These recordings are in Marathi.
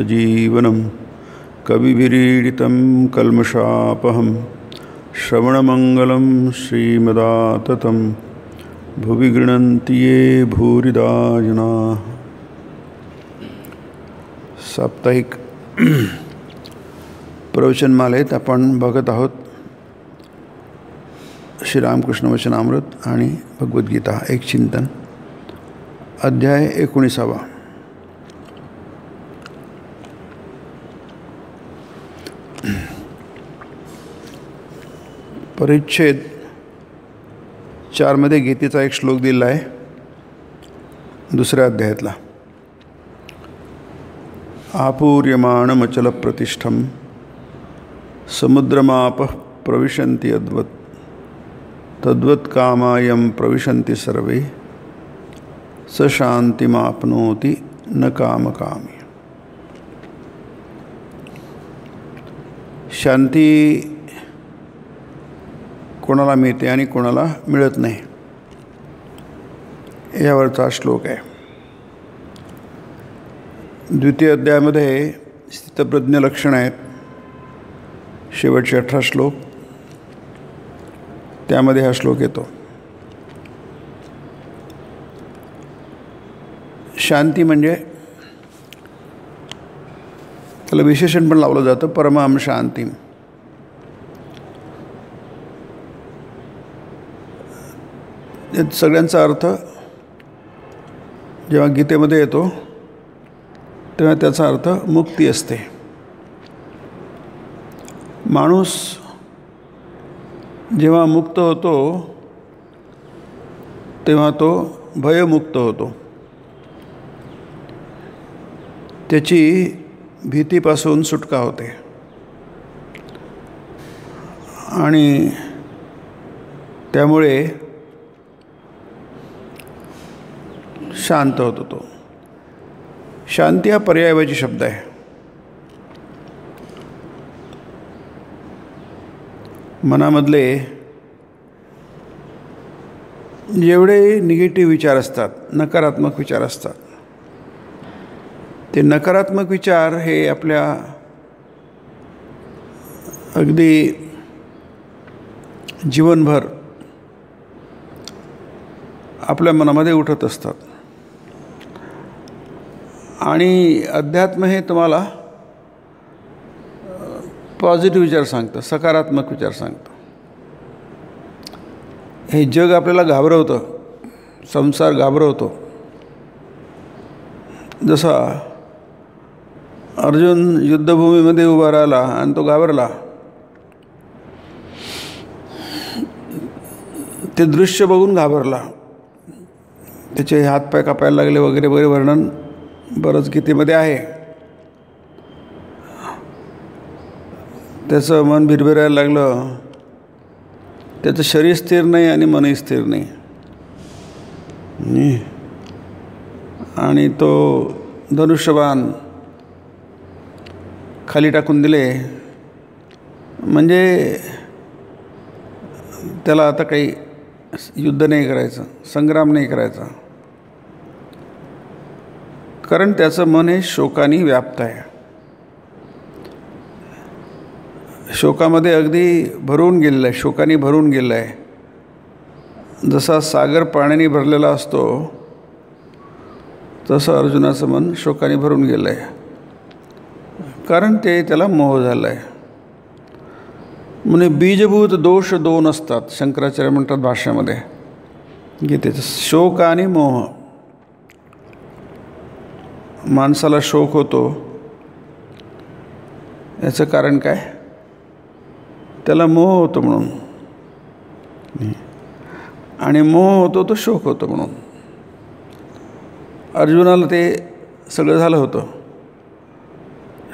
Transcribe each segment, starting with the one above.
जीवनं कविभिरीडितं कल्मषापहं श्रवणमंगलं श्रीमदाततं भुवि गृह्णन्ति ये भूरिदा जनाः। साप्ताहिक प्रवचनमालेत आपण बघत आहोत श्रीरामकृष्ण वचनामृत आणि भगवद्गीता एक चिंतन, अध्याय 19। परिच्छेद 4 मध्ये गीतेचा एक श्लोक दिला आहे, दुसऱ्या अध्यायातला। आपूर्यमाणमचल प्रतिष्ठम समुद्रमाप प्रविशन्ति अद्वत् तद्वत् कामायं प्रविशन्ति सर्वे स शान्तिमाप्नोति न कामकामी। शांती कोणाला मिळते आणि कोणाला मिळत नाही, यावरचा श्लोक आहे। द्वितीय अध्यायामध्ये स्थितप्रज्ञ लक्षण आहेत, शेवटचे 18 श्लोक, त्यामध्ये हा श्लोक येतो। शांती म्हणजे त्याला विशेषण पण लावलं जातं, परमाम शांती। सगळ्यांचा अर्थ जेव्हा गीतेमध्ये येतो तेव्हा त्याचा अर्थ मुक्ती असते। माणूस जेव्हा मुक्त होतो तेव्हा तो भयमुक्त होतो, त्याची भीतीपासून सुटका होते आणि त्यामुळे शांत होतो तो। शांती हा पर्यायवाची शब्द आहे। मनामधले जेवढे निगेटिव्ह विचार असतात, नकारात्मक विचार असतात, ते नकारात्मक विचार हे आपल्या अगदी जीवनभर आपल्या मनामध्ये उठत असतात आणि अध्यात्म हे तुम्हाला पॉझिटिव्ह विचार सांगतं, सकारात्मक विचार सांगतं। हे जग आपल्याला घाबरवतं, संसार घाबरवतो। जसा अर्जुन युद्धभूमीमध्ये उभा राहिला आणि तो घाबरला, ते दृश्य बघून घाबरला, त्याचे हातपाय कापायला लागले वगैरे वगैरे वर्णन बरंच गीतेमध्ये आहे। त्याचं मन भिरभिरायला लागलं, त्याचं शरीर स्थिर नाही आणि मनही स्थिर नाही, आणि तो धनुष्यबाण खाली टाकून दिले, म्हणजे त्याला आता काही युद्ध नाही करायचं, संग्राम नाही करायचा, कारण त्याचं मन हे शोकाने व्याप्त आहे। शोकामध्ये अगदी भरून गेलेलं आहे, शोकाने भरून गेलं आहे। जसा सागर पाण्याने भरलेला असतो तसं अर्जुनाचं मन शोकाने भरून गेलं आहे, कारण त्याला मोह झाला आहे। म्हणजे बीजभूत दोष 2 असतात, शंकराचार्य म्हणतात भाष्यामध्ये गीतेचं, शोक आणि मोह। माणसाला शोक होतो याचं कारण काय? त्याला मोह होतो म्हणून, आणि मोह होतो तो शोक होतो म्हणून। अर्जुनाला ते सगळं झालं होतं.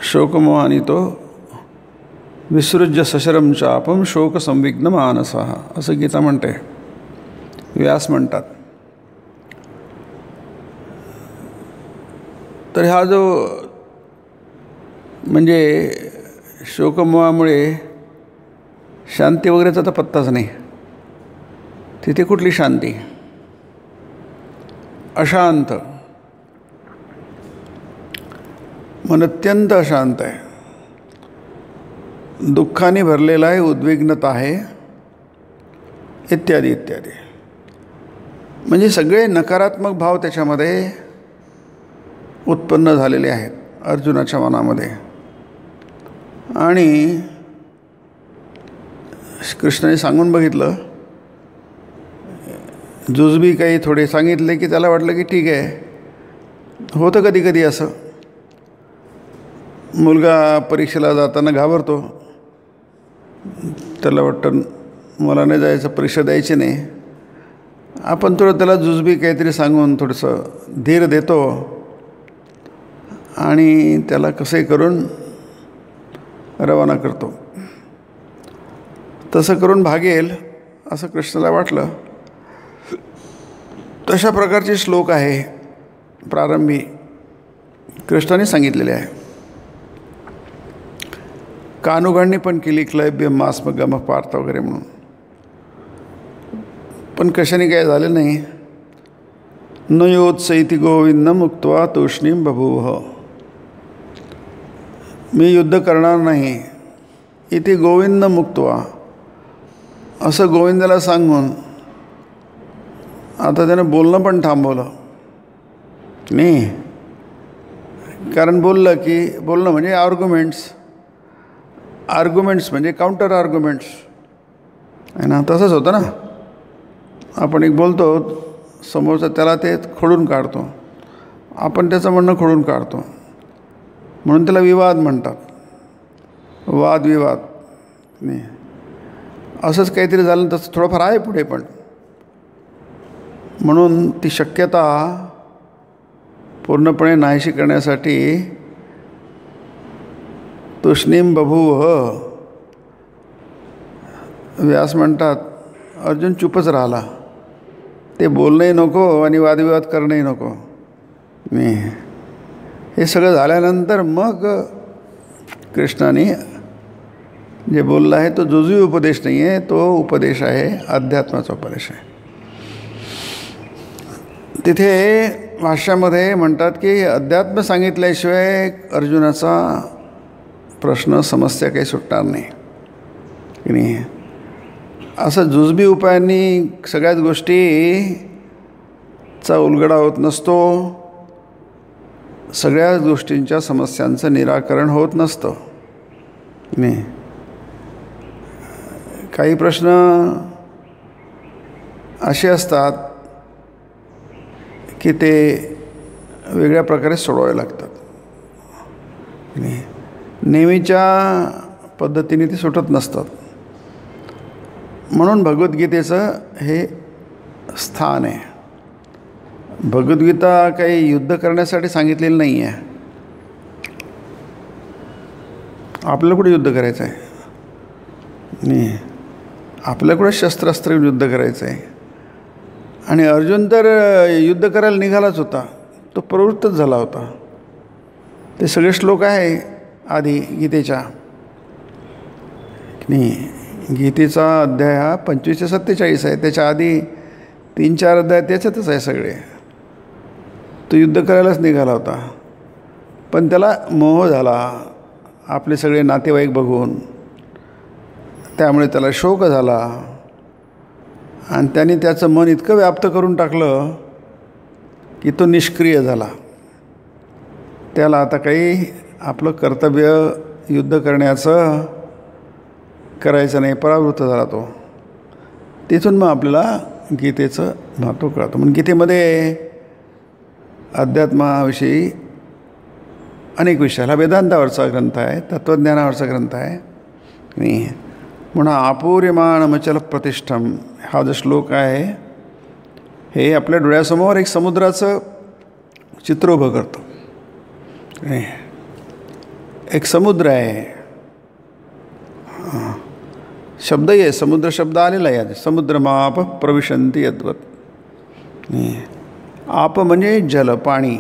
शोकमोहानी तो विसृज्य सशरम चापम शोक संविघ्न मानसा असं गीता म्हणते, व्यास म्हणतात. तर हा जो म्हणजे शोकमोहामुळे शांती वगैरेचा तर पत्ताच नाही. तिथे कुठली शांती? अशांत, मन अत्यंत अशांत आहे, दुःखाने भरलेला आहे, उद्विग्नता आहे, इत्यादी इत्यादी. म्हणजे सगळे नकारात्मक भाव त्याच्यामध्ये उत्पन्न झालेले आहेत अर्जुनाच्या मनामध्ये. आणि कृष्णाने सांगून बघितलं, जुजबी काही थोडे सांगितले की त्याला वाटलं की ठीक आहे. होतं कधी कधी असं, मुलगा परीक्षेला जाताना घाबरतो, त्याला वाटतं मला नाही जायचं, परीक्षा द्यायची नाही. आपण थोडं त्याला जुजबी काहीतरी सांगून थोडंसं धीर देतो आणि त्याला कसंही करून रवाना करतो. तसं करून भागेल असं कृष्णाला वाटलं. तशा प्रकारचे श्लोक आहे प्रारंभी कृष्णाने सांगितलेले आहे. कानुगांनी पण केली क्लैब्य मास्म गम पार्थ वगैरे म्हणून, पण कशाने काय झालं नाही. न योत्सैति गोविंदम उक्त्वा तूष्णीम बभूव, मी युद्ध करणार नाही इथे गोविंद मुक्त्वा असं गोविंदाला सांगून आता त्यानं बोलणं पण थांबवलं नाही. कारण बोललं की बोलणं म्हणजे आर्ग्युमेंट्स म्हणजे काउंटर आर्ग्युमेंट्स आहे ना. तसंच होतं ना, आपण एक बोलतो, समोरचा त्याला ते खोडून काढतो, आपण त्याचं म्हणणं खोडून काढतो, म्हणून त्याला विवाद म्हणतात, वादविवाद नाही. असंच काहीतरी झालं तसं थोडंफार आहे पुढे पण. म्हणून ती शक्यता पूर्णपणे नाहीशी करण्यासाठी तूष्णीम बभूव, व्यास म्हणतात अर्जुन चुपच राहिला. ते बोलणंही नको आणि वादविवाद करणंही नको नाही. हे सगळं झाल्यानंतर मग कृष्णाने जे बोललं आहे तो जुजवी उपदेश नाही आहे, तो उपदेश आहे अध्यात्माचा उपदेश आहे. तिथे भाष्यामध्ये म्हणतात की अध्यात्म सांगितल्याशिवाय अर्जुनाचा प्रश्न समस्या काही सुटणार नाही की नाही. असं जुजबी उपायांनी सगळ्याच गोष्टीचा उलगडा होत नसतो, सगळ्याच गोष्टींच्या समस्यांचं निराकरण होत नसतं नाही. काही प्रश्न असे असतात की ते वेगळ्या प्रकारे सोडवावे लागतात. नेहमीच्या पद्धतीने ते सुटत नसतात. म्हणून भगवद्गीतेचं हे स्थान आहे. भगवद्गीता काही युद्ध करण्यासाठी सांगितलेली नाही आहे. आपल्याला कुठे युद्ध करायचं आहे नाही, आपल्याकडे शस्त्रास्त्र युद्ध करायचं आहे. आणि अर्जुन तर युद्ध करायला निघालाच होता, तो प्रवृत्तच झाला होता. ते सगळे श्लोक आहे आधी गीतेच्या नाही. गीतेचा अध्याय हा 25 ते 47 आहे. त्याच्या आधी 3-4 अध्याय त्याच्यातच आहे सगळे. तो युद्ध करायलाच निघाला होता, पण त्याला मोह झाला आपले सगळे नातेवाईक बघून, त्यामुळे त्याला शोक झाला आणि त्याने त्याचं मन इतकं व्याप्त करून टाकलं की तो निष्क्रिय झाला. त्याला आता काही आपलं कर्तव्य युद्ध करण्याचं करायचं नाही, परावृत्त झाला तो. तिथून मग आपल्याला गीतेचं महत्त्व कळतं. म्हणून गीतेमध्ये अध्यात्माविषयी अनेक विषय, हा वेदांतावरचा ग्रंथ आहे, तत्त्वज्ञानावरचा ग्रंथ आहे आणि म्हणून आपूर्यमाणमचल प्रतिष्ठम हा जो श्लोक आहे हे आपल्या डोळ्यासमोर एक समुद्राचं चित्र उभं करतं. एक समुद्र आहे, शब्दही आहे, समुद्र शब्द आलेला आहे. समुद्रमाप प्रविशन्ति यद्वत. आप म्हणजे जल, पाणी.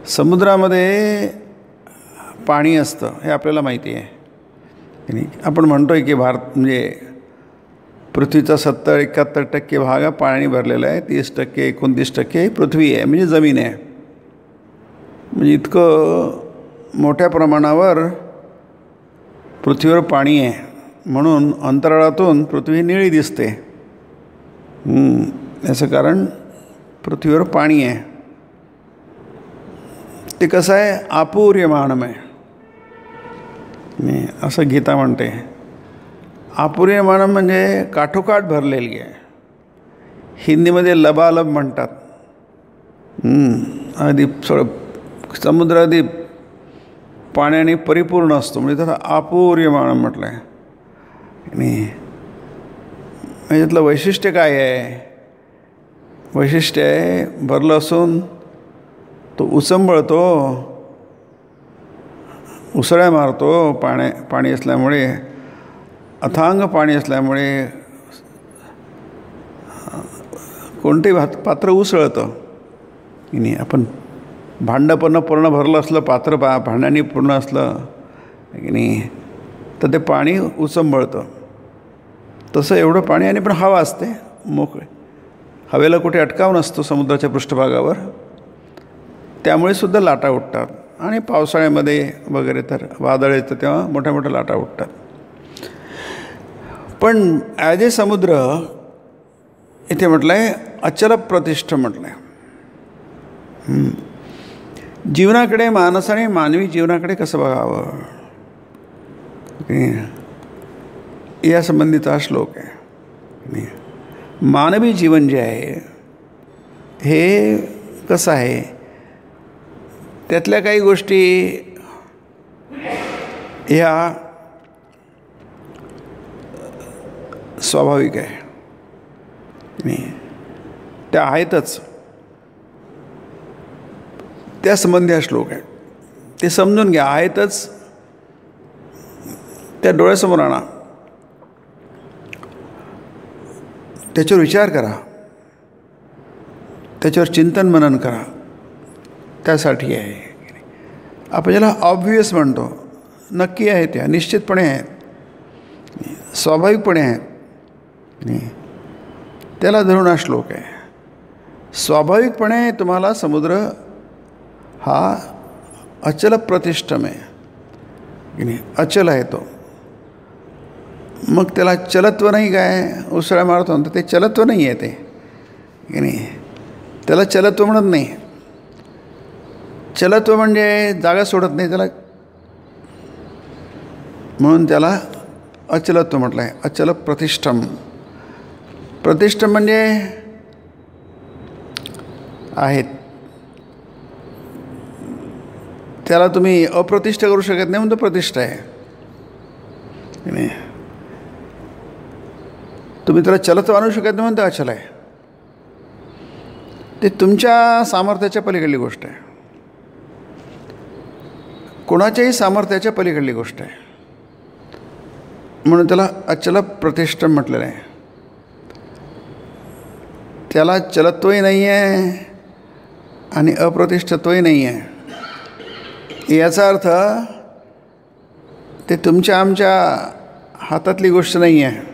समुद्रामध्ये पाणी असतं हे आपल्याला माहिती आहे. आपण म्हणतो आहे की भारत म्हणजे पृथ्वीचा 70-71% भाग हा पाणी भरलेला आहे, 30% 29% पृथ्वी आहे, म्हणजे जमीन आहे. म्हणजे इतकं मोठ्या प्रमाणावर पृथ्वीवर पाणी आहे, म्हणून अंतराळातून पृथ्वी निळी दिसते. याचं कारण पृथ्वीवर पाणी आहे. ते कसं आहे, आपूर्यमाणमय असं गीता म्हणते. आपूर्यमाणम म्हणजे काठोकाठ भरलेली आहे. हिंदीमध्ये लबालब म्हणतात. अगदी समुद्र अगदी पाण्याने परिपूर्ण असतो, म्हणजे त्याचं आपूर्यमाणम म्हटलं आहे. आणि याच्यातलं वैशिष्ट्य काय आहे? वैशिष्ट्य आहे, भरलं असून तो उचंबळतो, उसळ्या मारतो. पाणी असल्यामुळे, अथांग पाणी असल्यामुळे कोणतेही पात्र उसळतं. नाही, आपण भांडं पण पूर्ण भरलं असलं, पात्र भांड्याने पूर्ण असलं की नाही, तर ते पाणी उचंबळतं. तसं एवढं पाणी, आणि पण हवा असते मोकळे. हवेला कुठे अटकाव नसतो समुद्राच्या पृष्ठभागावर, त्यामुळे सुद्धा लाटा उठतात. आणि पावसाळ्यामध्ये वगैरे तर वादळ येतं तेव्हा मोठ्या मोठ्या लाटा उठतात. पण ॲज ए समुद्र इथे म्हटलं आहे, अचल प्रतिष्ठ म्हटलं आहे. जीवनाकडे, माणसाने मानवी जीवनाकडे कसं बघावं या संबंधीचा श्लोक आहे. मानवी जीवन जे आहे हे कसं आहे, त्यातल्या काही गोष्टी ह्या स्वाभाविक आहे, त्या आहेतच. त्या संबंधी हा श्लोक आहे. ते समजून घ्या, आहेतच, त्या डोळ्यासमोर आणा, त्याच्यावर विचार करा, त्याच्यावर चिंतन मनन करा. त्यासाठी आहे. आपण ज्याला ऑब्व्हियस म्हणतो, नक्की आहे, त्या निश्चितपणे आहेत, स्वाभाविकपणे आहेत, त्याला धरून हा श्लोक आहे. स्वाभाविकपणे तुम्हाला समुद्र हा अचल प्रतिष्ठम आहे की नाही, अचल आहे तो. मग त्याला चलत्व नाही, काय उसळ्या मारतो तर ते चलत्व नाही आहे ते की नाही, त्याला चलत्व म्हणत नाही. चलत्व म्हणजे जागा सोडत नाही त्याला, म्हणून त्याला अचलत्व म्हटलं आहे. अचल प्रतिष्ठम. प्रतिष्ठम म्हणजे आहेत, त्याला तुम्ही अप्रतिष्ठ करू शकत नाही, म्हणून तो प्रतिष्ठा आहे. तुम्ही त्याला चलत्व आणू शकत नाही, म्हणून ते अचल आहे. ते तुमच्या सामर्थ्याच्या पलीकडली गोष्ट आहे, कोणाच्याही सामर्थ्याच्या पलीकडली गोष्ट आहे, म्हणून त्याला अचल प्रतिष्ठम म्हटलेलं आहे. त्याला चलत्वही नाही आहे आणि अप्रतिष्ठत्वही नाही आहे. याचा अर्थ ते तुमच्या आमच्या हातातली गोष्ट नाही आहे,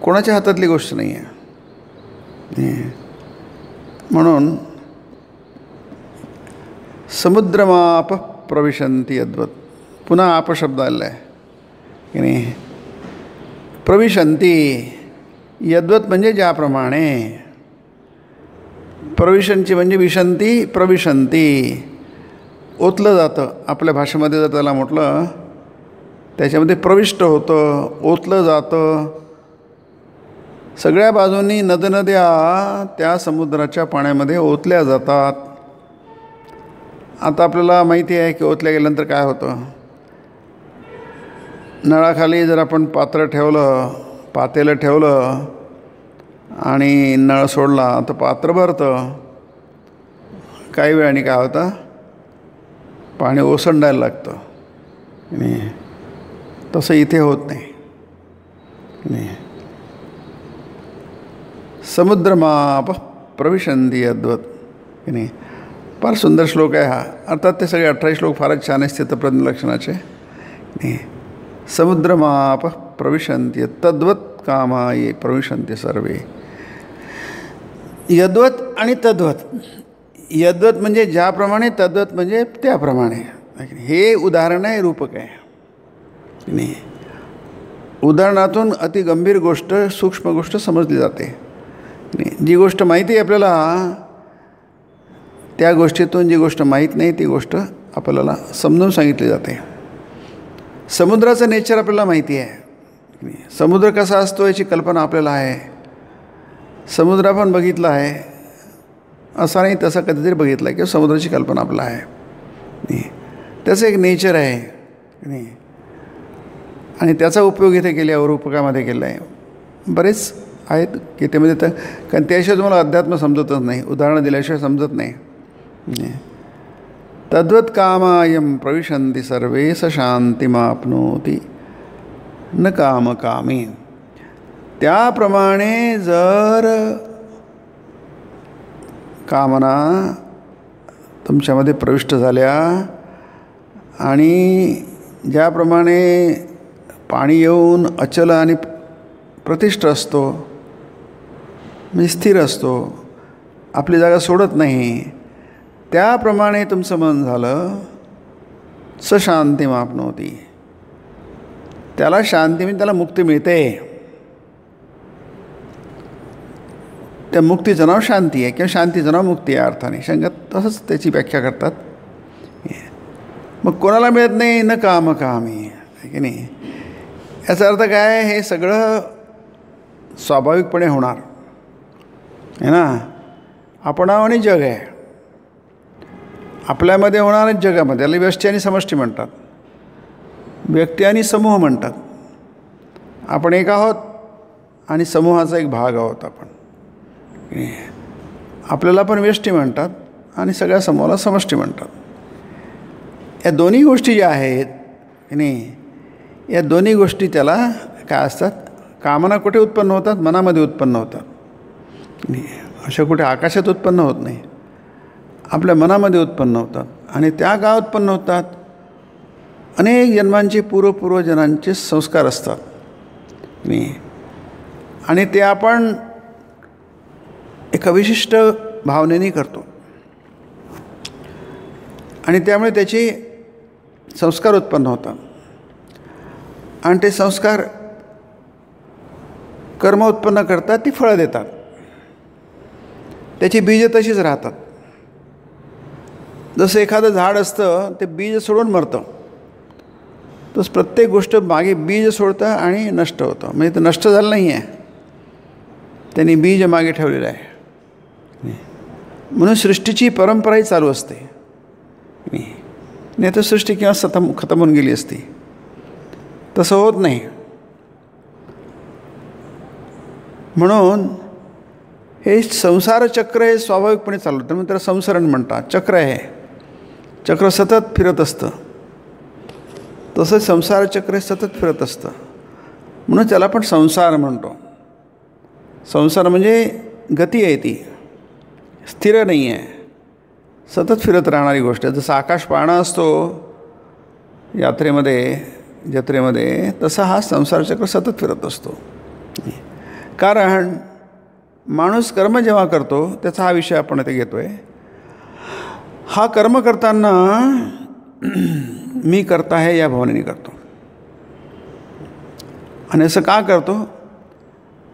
कोणाच्या हातातली गोष्ट नाही आहे. म्हणून समुद्रमाप प्रविशन्ति यद्वत. पुन्हा आप शब्द आलेला आहे की नाही. प्रविशन्ति यद्वत म्हणजे ज्याप्रमाणे. प्रविशन्ति म्हणजे विशन्ति, प्रविशन्ति ओतलं जातं. आपल्या भाषेमध्ये जर त्याला म्हटलं, त्याच्यामध्ये प्रविष्ट होतं, ओतलं जातं. सगळ्या बाजूंनी नद्या त्या समुद्राच्या पाण्यामध्ये ओतल्या जातात. आता आपल्याला माहिती आहे की ओतल्या गेल्यानंतर काय होतं. नळाखाली जर आपण पातेलं ठेवलं आणि नळ सोडला तर पात्र भरतं. काही वेळाने काय होतं, पाणी ओसंडायला लागतं. आणि तसं इथे होत नाही. समुद्रमाप प्रविशन्ति यद्वत्. की नाही, फार सुंदर श्लोक आहे हा. अर्थात ते सगळे 18 श्लोक फारच छान आहेत स्थितप्रज्ञ लक्षणाचे. नाही, समुद्रमाप प्रविशन्ति तद्वत् कामाये प्रविशन्ति सर्वे. यद्वत् आणि तद्वत्. यद्वत् म्हणजे ज्याप्रमाणे, तद्वत् म्हणजे त्याप्रमाणे. हे उदाहरण आहे, रूपक आहे. नाही, उदाहरणातून अति गंभीर गोष्ट, सूक्ष्म गोष्ट समजली जाते. नाही, जी गोष्ट माहिती आहे आपल्याला, त्या गोष्टीतून जी गोष्ट माहीत नाही ती गोष्ट आपल्याला समजून सांगितली जाते. समुद्राचं नेचर आपल्याला माहिती आहे. समुद्र कसा असतो याची कल्पना आपल्याला आहे. समुद्र आपण बघितला आहे, असा नाही तसा कधीतरी बघितला आहे, किंवा समुद्राची कल्पना आपल्याला आहे. त्याचं एक नेचर आहे. नाही, आणि त्याचा उपयोग इथे केल्यावर रूपकामध्ये केला आहे. बरेच आहेत की त्यामध्ये तर, कारण त्याशिवाय तुम्हाला अध्यात्म समजतच नाही, उदाहरणं दिल्याशिवाय समजत नाही. तद्वत् कामायं प्रविशन्ति सर्वे स शांतिमाप्नोति न कामकामी. त्याप्रमाणे जर कामना तुमच्यामध्ये प्रविष्ट झाल्या, आणि ज्याप्रमाणे पाणी येऊन अचल आणि प्रतिष्ठ असतो, म्हणजे स्थिर असतो, आपली जागा सोडत नाही, त्याप्रमाणे तुमचं मन झालं स शांतिमाप्नोति. त्याला शांती म्हणजे त्याला मुक्ती मिळते. त्या मुक्तीचं नाव शांती आहे, किंवा शांतीचं नाव मुक्ती आहे अर्थाने. शंकत तसंच त्याची व्याख्या करतात. मग कोणाला मिळत नाही, न कामकामी. की नाही, याचा अर्थ काय, हे सगळं स्वाभाविकपणे होणार आहे ना. आपण आणि जग आहे, आपल्यामध्ये होणारच जगामध्ये. याला व्यष्टी आणि समष्टी म्हणतात, व्यक्ती आणि समूह म्हणतात. आपण एक आहोत आणि समूहाचा एक भाग आहोत आपण. आपल्याला पण व्यष्टी म्हणतात आणि सगळ्या समूहाला समष्टी म्हणतात. या दोन्ही गोष्टी ज्या आहेत की नाही, या दोन्ही गोष्टी त्याला काय असतात, कामना कुठे उत्पन्न होतात, मनामध्ये उत्पन्न होतात. अशा कुठे आकाशात उत्पन्न होत नाही, आपल्या मनामध्ये उत्पन्न होतात. आणि त्या का उत्पन्न होतात, अनेक जन्मांचे पूर्वजन्मांचे संस्कार असतात. आणि ते आपण एका विशिष्ट भावनेने करतो, आणि त्यामुळे त्याचे संस्कार उत्पन्न होतात. आणि ते संस्कार कर्म उत्पन्न करतात, ती फळं देतात. त्याची बीज तशीच राहतात. जसं एखादं झाड असतं, ते बीज सोडून मरतं, तसं प्रत्येक गोष्ट मागे बीज सोडतं आणि नष्ट होतं. म्हणजे ते नष्ट झालं नाही आहे, त्यांनी बीज मागे ठेवलेलं आहे. म्हणून सृष्टीची परंपराही चालू असते. नाही तर सृष्टी किंवा खतम होऊन गेली असती. तसं होत नाही. म्हणून हे संसार चक्र हे स्वाभाविकपणे चालू होतं, म्हणून त्याला संसरण म्हणतात. चक्र आहे, चक्र सतत फिरत असतं. तसंच संसार चक्र हे सतत फिरत असतं, म्हणून त्याला आपण संसार म्हणतो. संसार म्हणजे गती आहे, ती स्थिर नाही आहे, सतत फिरत राहणारी गोष्ट आहे. जसं आकाश पाळणा असतो जत्रेमध्ये, तसा हा संसार चक्र सतत फिरत असतो. कारण माणूस कर्म जेव्हा करतो, त्याचा हा विषय आपण इथे घेतो आहे. हा कर्म करताना मी करता है या भावनेने करतो. आणि असं का करतो,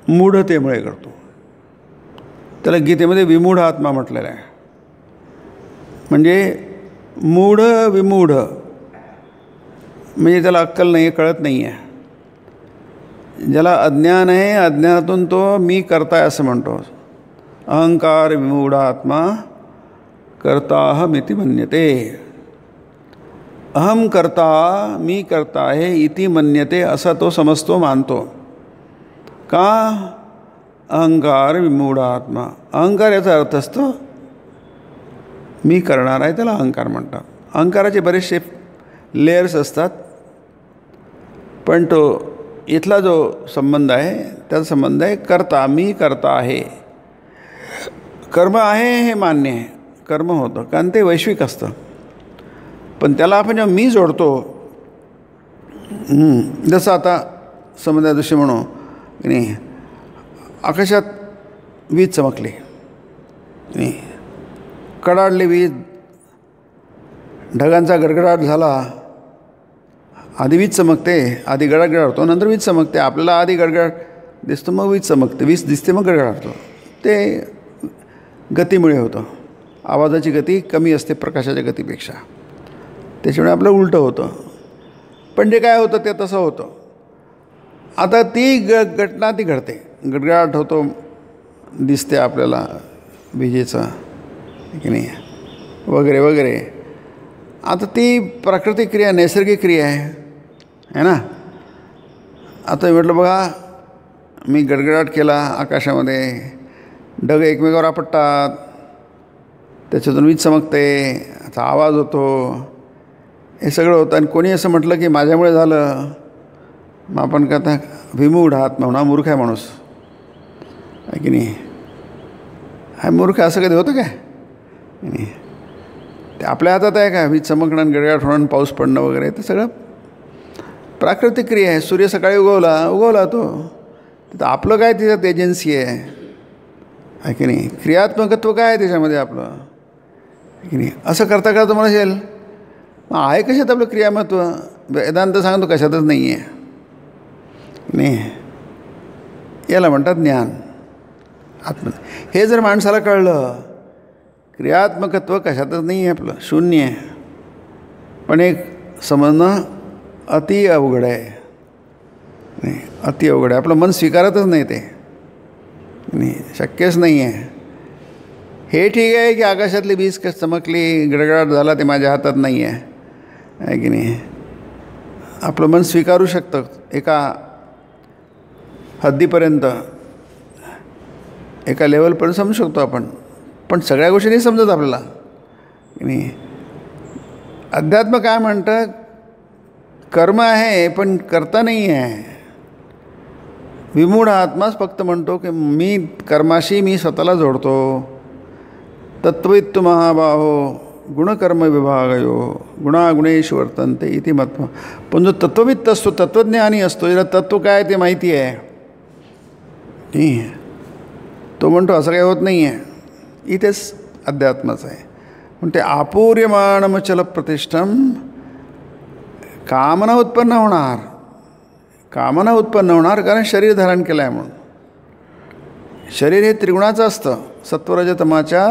मूढतेमुळे करतो. त्याला गीतेमध्ये विमूढ आत्मा म्हटलेला आहे. म्हणजे मूढ विमूढ म्हणजे त्याला अक्कल नाही आहे, कळत नाही आहे. ज्याला अज्ञान आहे, अज्ञानातून तो मी करताय असं म्हणतो. अहंकार विमूढ आत्मा कर्ताहमिति मन्यते. अहम करता, मी करता आहे, इति मन्यते, असा तो समजतो, मानतो. का, अहंकार विमूढ आत्मा. अहंकार याचा अर्थ असतो मी करणार आहे त्याला अहंकार म्हणतात. अहंकाराचे बरेचसे लेयर्स असतात, पण तो इथला जो संबंध आहे त्याचा संबंध आहे कर्ता. मी कर्ता आहे. कर्म आहे हे मान्य आहे, कर्म होतं कारण ते वैश्विक असतं. पण त्याला आपण जेव्हा मी जोडतो, जसं आता समुद्रादृश्य म्हणू की नाही, आकाशात वीज चमकली, कडाडली वीज, ढगांचा गडगडाट झाला. आधी वीज चमकते, आधी गडगडाट होतो, नंतर वीज चमकते. आपल्याला आधी गडगडाट दिसतो, मग वीज चमकते. वीज दिसते, मग गडगडाट होतो. ते गतीमुळे होतं. आवाजाची गती कमी असते प्रकाशाच्या गतीपेक्षा, त्याच्यामुळे आपलं उलटं होतं. पण जे काय होतं ते तसं होतं. आता ती घटना ती घडते, गडगडाट होतो, दिसते आपल्याला विजेचं की नाही, वगैरे वगैरे. आता ती प्राकृतिक क्रिया, नैसर्गिक क्रिया आहे ना. आता म्हटलं बघा, मी गडगडाट केला आकाशामध्ये, ढग एकमेकावर आपटतात, त्याच्यातून वीज चमकते, आता आवाज होतो, हे सगळं होतं. आणि कोणी असं म्हटलं की माझ्यामुळे झालं, मग आपण कहता विमूढ आहात म्हणा, मूर्ख आहे माणूस आहे की नाही. हा मूर्ख, असं कधी होतं काय? नाही, ते आपल्या हातात आहे का? वीज चमकणं, गडगडाट होणं, पाऊस पडणं वगैरे, ते सगळं प्राकृतिक क्रिया आहे. सूर्य सकाळी उगवला तो, तर आपलं काय त्याच्यात एजन्सी आहे की नाही. क्रियात्मकत्व काय आहे त्याच्यामध्ये आपलं की नाही. असं करता करता मला असेल मग आहे कशात आपलं क्रियामत्व? वेदांत सांगतो कशातच नाही आहे नाही. याला म्हणतात ज्ञान आत्म. हे जर माणसाला कळलं, क्रियात्मकत्व कशातच नाही आहे आपलं, शून्य आहे. पण एक समजणं अति अवघड आहे नाही, अति अवघड आहे. आपलं मन स्वीकारतच नाही ते नाही, शक्यच नाही आहे. हे ठीक आहे की आकाशातली वीज कशी चमकली, गडगडाट झाला, ते माझ्या हातात नाही आहे की नाही. आपलं मन स्वीकारू शकतं एका हद्दीपर्यंत, एका लेवलपर्यंत समजू शकतो आपण. पण सगळ्या गोष्टी नाही समजत आपल्याला की नाही. अध्यात्म काय म्हणतं, कर्म आहे पण करता नाही आहे. विमूढ आत्माच फक्त म्हणतो की मी कर्माशी मी स्वतःला जोडतो. तत्त्ववित्तु महाबाहो गुणकर्म विभागयो गुणागुणेषु वर्तन्ते इति मत्वा. पण जो तत्त्ववित्त असतो, तत्त्वज्ञानी असतो, ज्याला तत्त्व काय ते माहिती आहे, तो म्हणतो असं काही होत नाही आहे. इथेच अध्यात्मच आहे. पण ते आपूर्यमाणमचल प्रतिष्ठम, कामना उत्पन्न होणार, कामना उत्पन्न होणार कारण शरीर धारण केलं आहे म्हणून. शरीर हे त्रिगुणाचं असतं, सत्वरजतमाच्या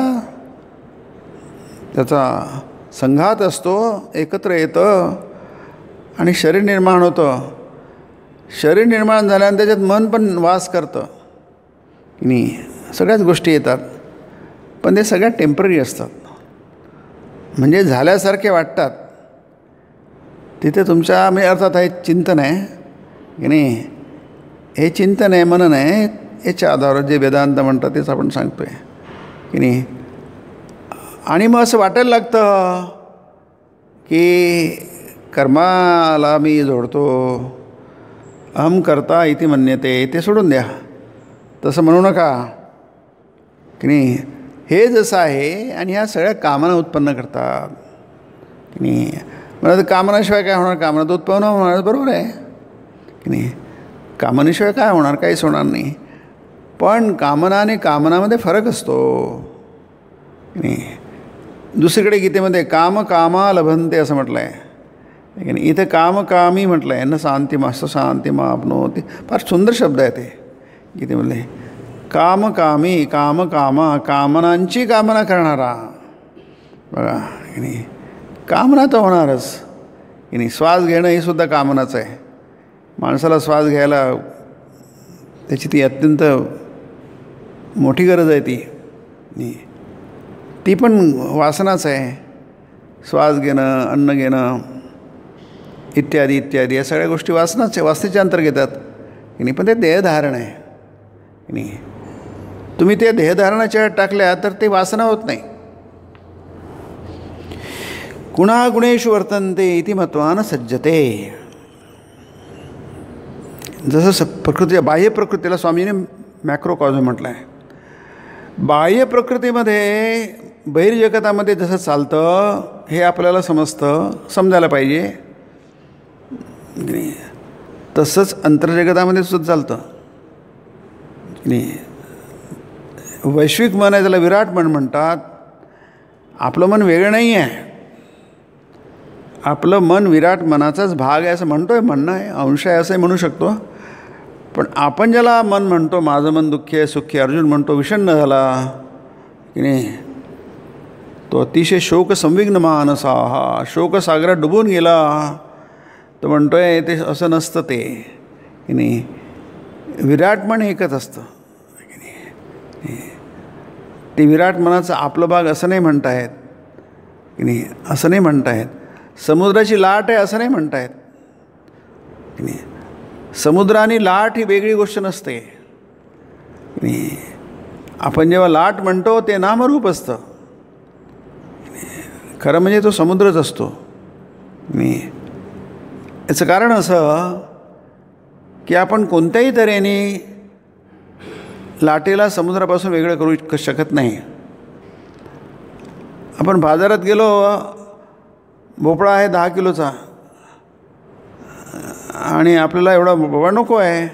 त्याचा संघात असतो, एकत्र येतं आणि शरीर निर्माण होतं. शरीर निर्माण झाल्यानं त्याच्यात मन पण वास करतं की नाही. सगळ्याच गोष्टी येतात, पण ते सगळ्यात टेम्पररी असतात, म्हणजे झाल्यासारखे वाटतात. तिथे तुमच्या म्हणजे अर्थात हे चिंतन आहे की नाही, हे चिंतन आहे, मनन आहे. याच्या आधारावर जे वेदांत म्हणतात तेच आपण सांगतो आहे की नाही. आणि मग असं वाटायला लागतं की कर्माला मी जोडतो, अहम करता इति मन्यते, ते सोडून द्या, तसं म्हणू नका की नाही. हे जसं आहे आणि ह्या सगळ्या कामना उत्पन्न करतात की नाही. मला कामनाशिवाय काय होणार? कामना तर उत्पन्न होणार, बरोबर आहे की नाही. कामनेशिवाय काय होणार? काहीच होणार नाही. पण कामना आणि कामनामध्ये फरक असतो की नाही. दुसरीकडे गीतेमध्ये काम कामा लभंते असं म्हटलं आहे की नाही. इथे कामकामी म्हटलं आहे, न शांतिमास्त शांतिमाप्नोति. फार सुंदर शब्द आहे ते गीतेमधले. कामकामी, कामकामा, कामनांची कामना करणारा. बघा की नाही, कामना तर होणारच की नाही. श्वास घेणं ही सुद्धा कामनाच आहे. माणसाला श्वास घ्यायला त्याची ती अत्यंत मोठी गरज आहे ती पण वासनाच आहे. श्वास घेणं, अन्न घेणं इत्यादी इत्यादी या सगळ्या गोष्टी वासनाच आहे, वासनेच्या अंतर्गत येतात की नाही. पण ते देहधारण आहे की नाही. तुम्ही ते देहधारणाच्या टाकल्या तर ते वासना होत नाही. गुणागुणेषु वर्तन्ते इति मत्वा न सज्जते. जसं प्रकृती बाह्य प्रकृतीला स्वामीने मॅक्रोकॉझम म्हटलं आहे. बाह्य प्रकृतीमध्ये बहिर्जगतामध्ये जसं चालतं हे आपल्याला समजायला पाहिजे. तसंच अंतर्जगतामध्ये सुद्धा चालतं. वैश्विक मन आहे, त्याला विराट मन म्हणतात. आपलं मन वेगळं नाही आहे. आपलं मन विराट मनाचाच भाग आहे असं म्हणणं आहे, अंश आहे असंही म्हणू शकतो. पण आपण ज्याला मन म्हणतो, माझं मन दुःखी आहे सुखी, अर्जुन म्हणतो विषण्ण झाला की नाही, तो अतिशय शोक संविग्न मानसा, हा शोकसागरात डुबून गेला. तो म्हणतोय ते असं नसतं ते की नाही. विराट मन एकच असतं की नाही. ते विराट मनाचं आपलं भाग असं नाही म्हणतायत की नाही, असं नाही म्हणतायत. समुद्राची लाट आहे असं नाही म्हणतायत की नाही. समुद्र आणि लाट ही वेगळी गोष्ट नसते. आपण जेव्हा लाट म्हणतो ते नामरूप असतं. खरं म्हणजे तो समुद्रच असतो. याचं कारण असं की आपण कोणत्याही तऱ्हेने लाटेला समुद्रापासून वेगळं करू शकत नाही. आपण बाजारात गेलो, भोपळा आहे 10 किलोचा आणि आपल्याला एवढा भोपळा नको आहे,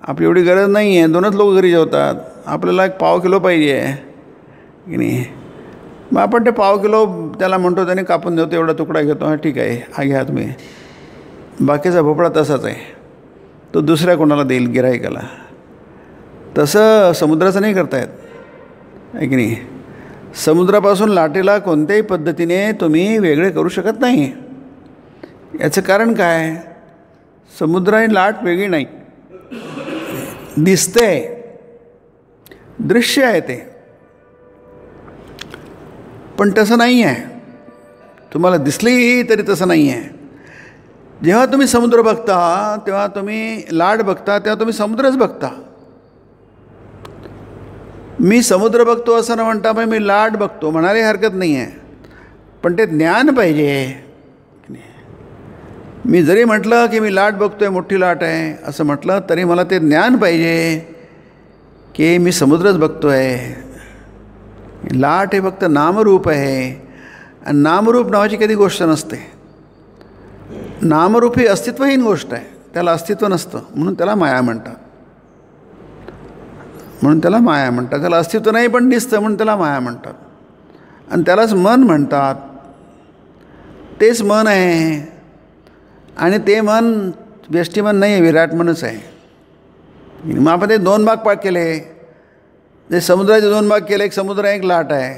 आपली एवढी गरज नाही आहे, 2च लोक घरी जेवतात, आपल्याला 1 पाव किलो पाहिजे की नाही. मग आपण ते पाव किलो त्याला म्हणतो, त्याने कापून देतो, एवढा तुकडा घेतो, हां ठीक आहे हा घ्या तुम्ही. बाकीचा भोपळा तसाच आहे, तो दुसऱ्या कोणाला देईल गिऱ्हाईकाला. तसं समुद्राचं नाही करतायत आहे की नाही. समुद्रापासून लाटेला कोणत्याही पद्धतीने तुम्ही वेगळे करू शकत नाही. याचं कारण काय, समुद्र आणि लाट वेगळी नाही. दिसते, दृश्य आहे ते, पण तसं नाही आहे. तुम्हाला दिसली तरी तसं नाही आहे. जेव्हा तुम्ही समुद्र बघता तेव्हा तुम्ही लाट बघता, तेव्हा तुम्ही समुद्रच बघता. मी समुद्र बघतो असं न म्हणता पण मी लाट बघतो म्हणायला हरकत नाही आहे. पण ते ज्ञान पाहिजे. मी जरी म्हटलं की मी लाट बघतोय, मोठी लाट आहे असं म्हटलं तरी मला ते ज्ञान पाहिजे की मी समुद्रच बघतो आहे. लाट हे फक्त नामरूप आहे आणि नामरूप नावाची कधी गोष्ट नसते. नामरूप ही अस्तित्वहीन गोष्ट आहे, त्याला अस्तित्व नसतं, म्हणून त्याला माया म्हणतात. त्याला अस्तित्व नाही पण दिसतं म्हणून त्याला माया म्हणतात. आणि त्यालाच मन म्हणतात. तेच मन आहे आणि ते मन व्यष्टीमन नाही आहे, विराट मनच आहे. मग आपण ते 2 भाग केले, जे समुद्राचे 2 भाग केले, एक समुद्र आहे एक लाट आहे.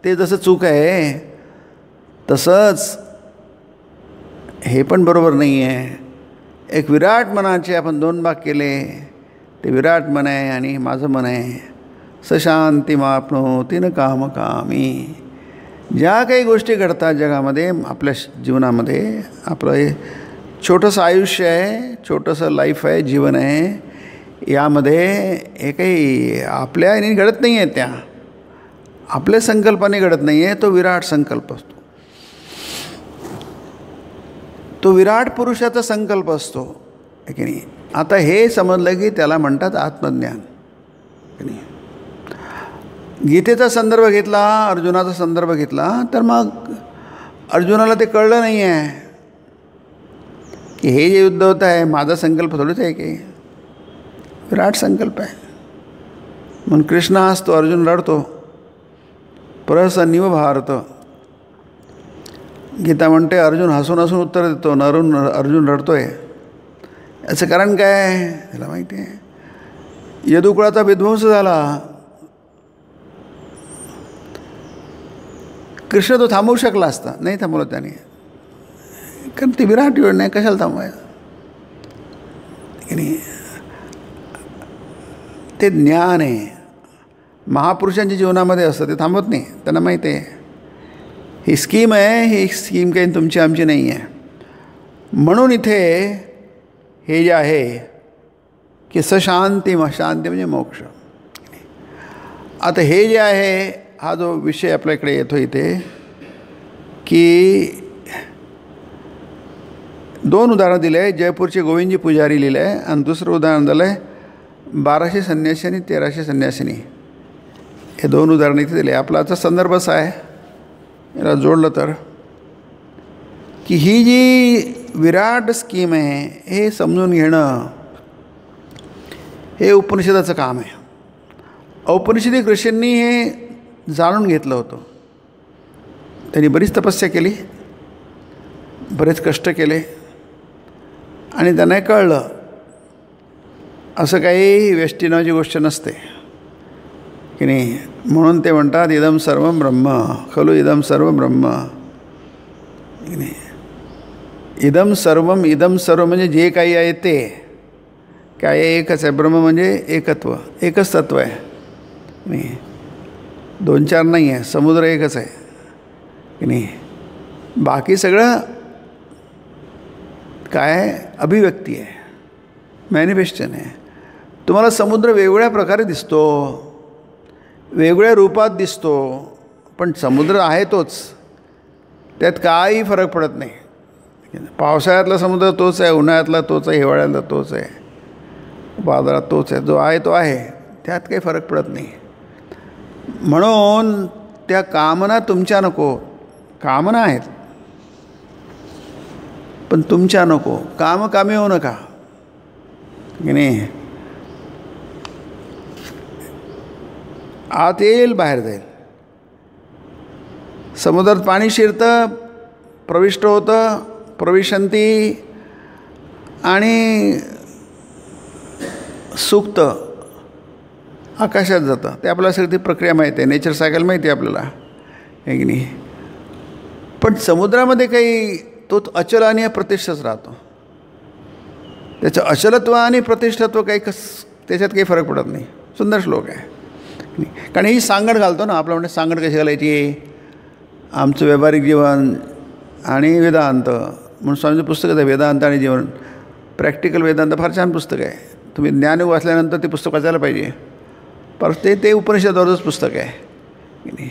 ते जसं चूक आहे तसंच हे पण बरोबर नाही आहे. एक विराट मनाचे आपण 2 भाग केले, ते विराट मन आहे आणि माझं मन आहे. सशांतिमाप्नोति न कामकामी. ज्या काही गोष्टी घडतात जगामध्ये, आपल्या जीवनामध्ये, आपलं हे छोटंसं आयुष्य आहे, छोटंसं लाईफ आहे, जीवन आहे, यामध्ये हे काही आपल्या याने घडत नाही आहे, त्या आपल्या संकल्पाने घडत नाही आहे. तो विराट संकल्प असतो, तो विराट पुरुषाचा संकल्प असतो आहे की नाही. आता हे समजलं की त्याला म्हणतात आत्मज्ञान की नाही. गीतेचा संदर्भ घेतला, अर्जुनाचा संदर्भ घेतला, तर मग अर्जुनाला ते कळलं नाही आहे की हे जे युद्ध होत आहे माझा संकल्प थोडंच आहे की विराट संकल्प आहे. म्हणून कृष्ण हसतो, अर्जुन रडतो. प्रसन्निव भारत. गीता म्हणते अर्जुन हसून हसून उत्तर देतो, अर्जुन रडतोय. याचं कारण काय त्याला माहिती आहे. यदुकुळाचा विध्वंस झाला, कृष्ण तो थांबवू शकला असता, नाही थांबवलं त्याने, कारण ती विराट योजना आहे, कशाला थांबवायचं की नाही. ते ज्ञान आहे, महापुरुषांच्या जीवनामध्ये असतं, ते थांबवत नाही. त्यांना माहिती आहे ही स्कीम आहे, ही स्कीम काही तुमची आमची नाही आहे. म्हणून इथे हे जे आहे की शांती म्हणजे मोक्ष. आता हे जे आहे, हा जो विषय आपल्याकडे येतो इथे की 2 उदाहरणं दिले आहे. जयपूरचे गोविंदजी पुजारी लिहिले आहे आणि दुसरं उदाहरण दिलं आहे 1200 संन्यासी आणि 1300 संन्यासिनी. हे 2 उदाहरणं इथे दिले. आपला आजचा संदर्भ असा आहे, याला जोडलं तर, की ही जी विराट स्कीम आहे हे समजून घेणं हे उपनिषदाचं काम आहे. औपनिषदिक ऋषींनी हे जाणून घेतलं होतं. त्यांनी बरीच तपस्या केली, बरेच कष्ट केले आणि त्यांना कळलं असं काही व्यष्टी नावाची गोष्ट नसते की नाही. म्हणून ते म्हणतात इदम सर्व ब्रह्म खलु इदम सर्व ब्रह्म की नाही. इदम सर्व म्हणजे जे काही आहे ते काय एकच आहे. ब्रह्म म्हणजे एकत्व, एकच तत्व आहे नाही, 2-4 नाही आहे. समुद्र एकच आहे की नाही. बाकी सगळं काय अभिव्यक्ती आहे, मॅनिफेस्टेशन आहे. तुम्हाला समुद्र वेगवेगळ्या प्रकारे दिसतो, वेगवेगळ्या रूपात दिसतो, पण समुद्र आहे तोच. त्यात काही फरक पडत नाही. पावसाळ्यातला समुद्र तोच आहे, उन्हाळ्यातला तोच आहे, हिवाळ्यातला तोच आहे, वादळात तोच आहे. जो आहे तो आहे, त्यात काही फरक पडत नाही. म्हणून त्या कामना तुमच्या नको. कामना आहेत पण तुमच्या नको. कामी होऊ नका की नाही. आत येईल बाहेर जाईल. समुद्रात पाणी शिरतं, प्रविष्ट होतं, प्रविशंती आणि सुकतं, आकाशात जातं. ते आपल्याला सगळी ती प्रक्रिया माहिती आहे, नेचर सायकल माहिती आहे आपल्याला आहे की नाही. पण समुद्रामध्ये काही तो अचल आणि प्रतिष्ठच राहतो. त्याचं अचलत्व आणि प्रतिष्ठत्व काही त्याच्यात काही फरक पडत नाही. सुंदर श्लोक आहे. कारण ही सांगड घालतो ना आपलं. म्हणजे सांगड कशी घालायची, आमचं व्यावहारिक जीवन आणि वेदांत म्हणून स्वामीचं पुस्तकच आहे, वेदांत आणि जीवन. प्रॅक्टिकल वेदांत फार छान पुस्तक आहे. तुम्ही ज्ञान वाचल्यानंतर ते पुस्तक वाचायला पाहिजे. पर ते उपनिषदावरच पुस्तक आहे की नाही.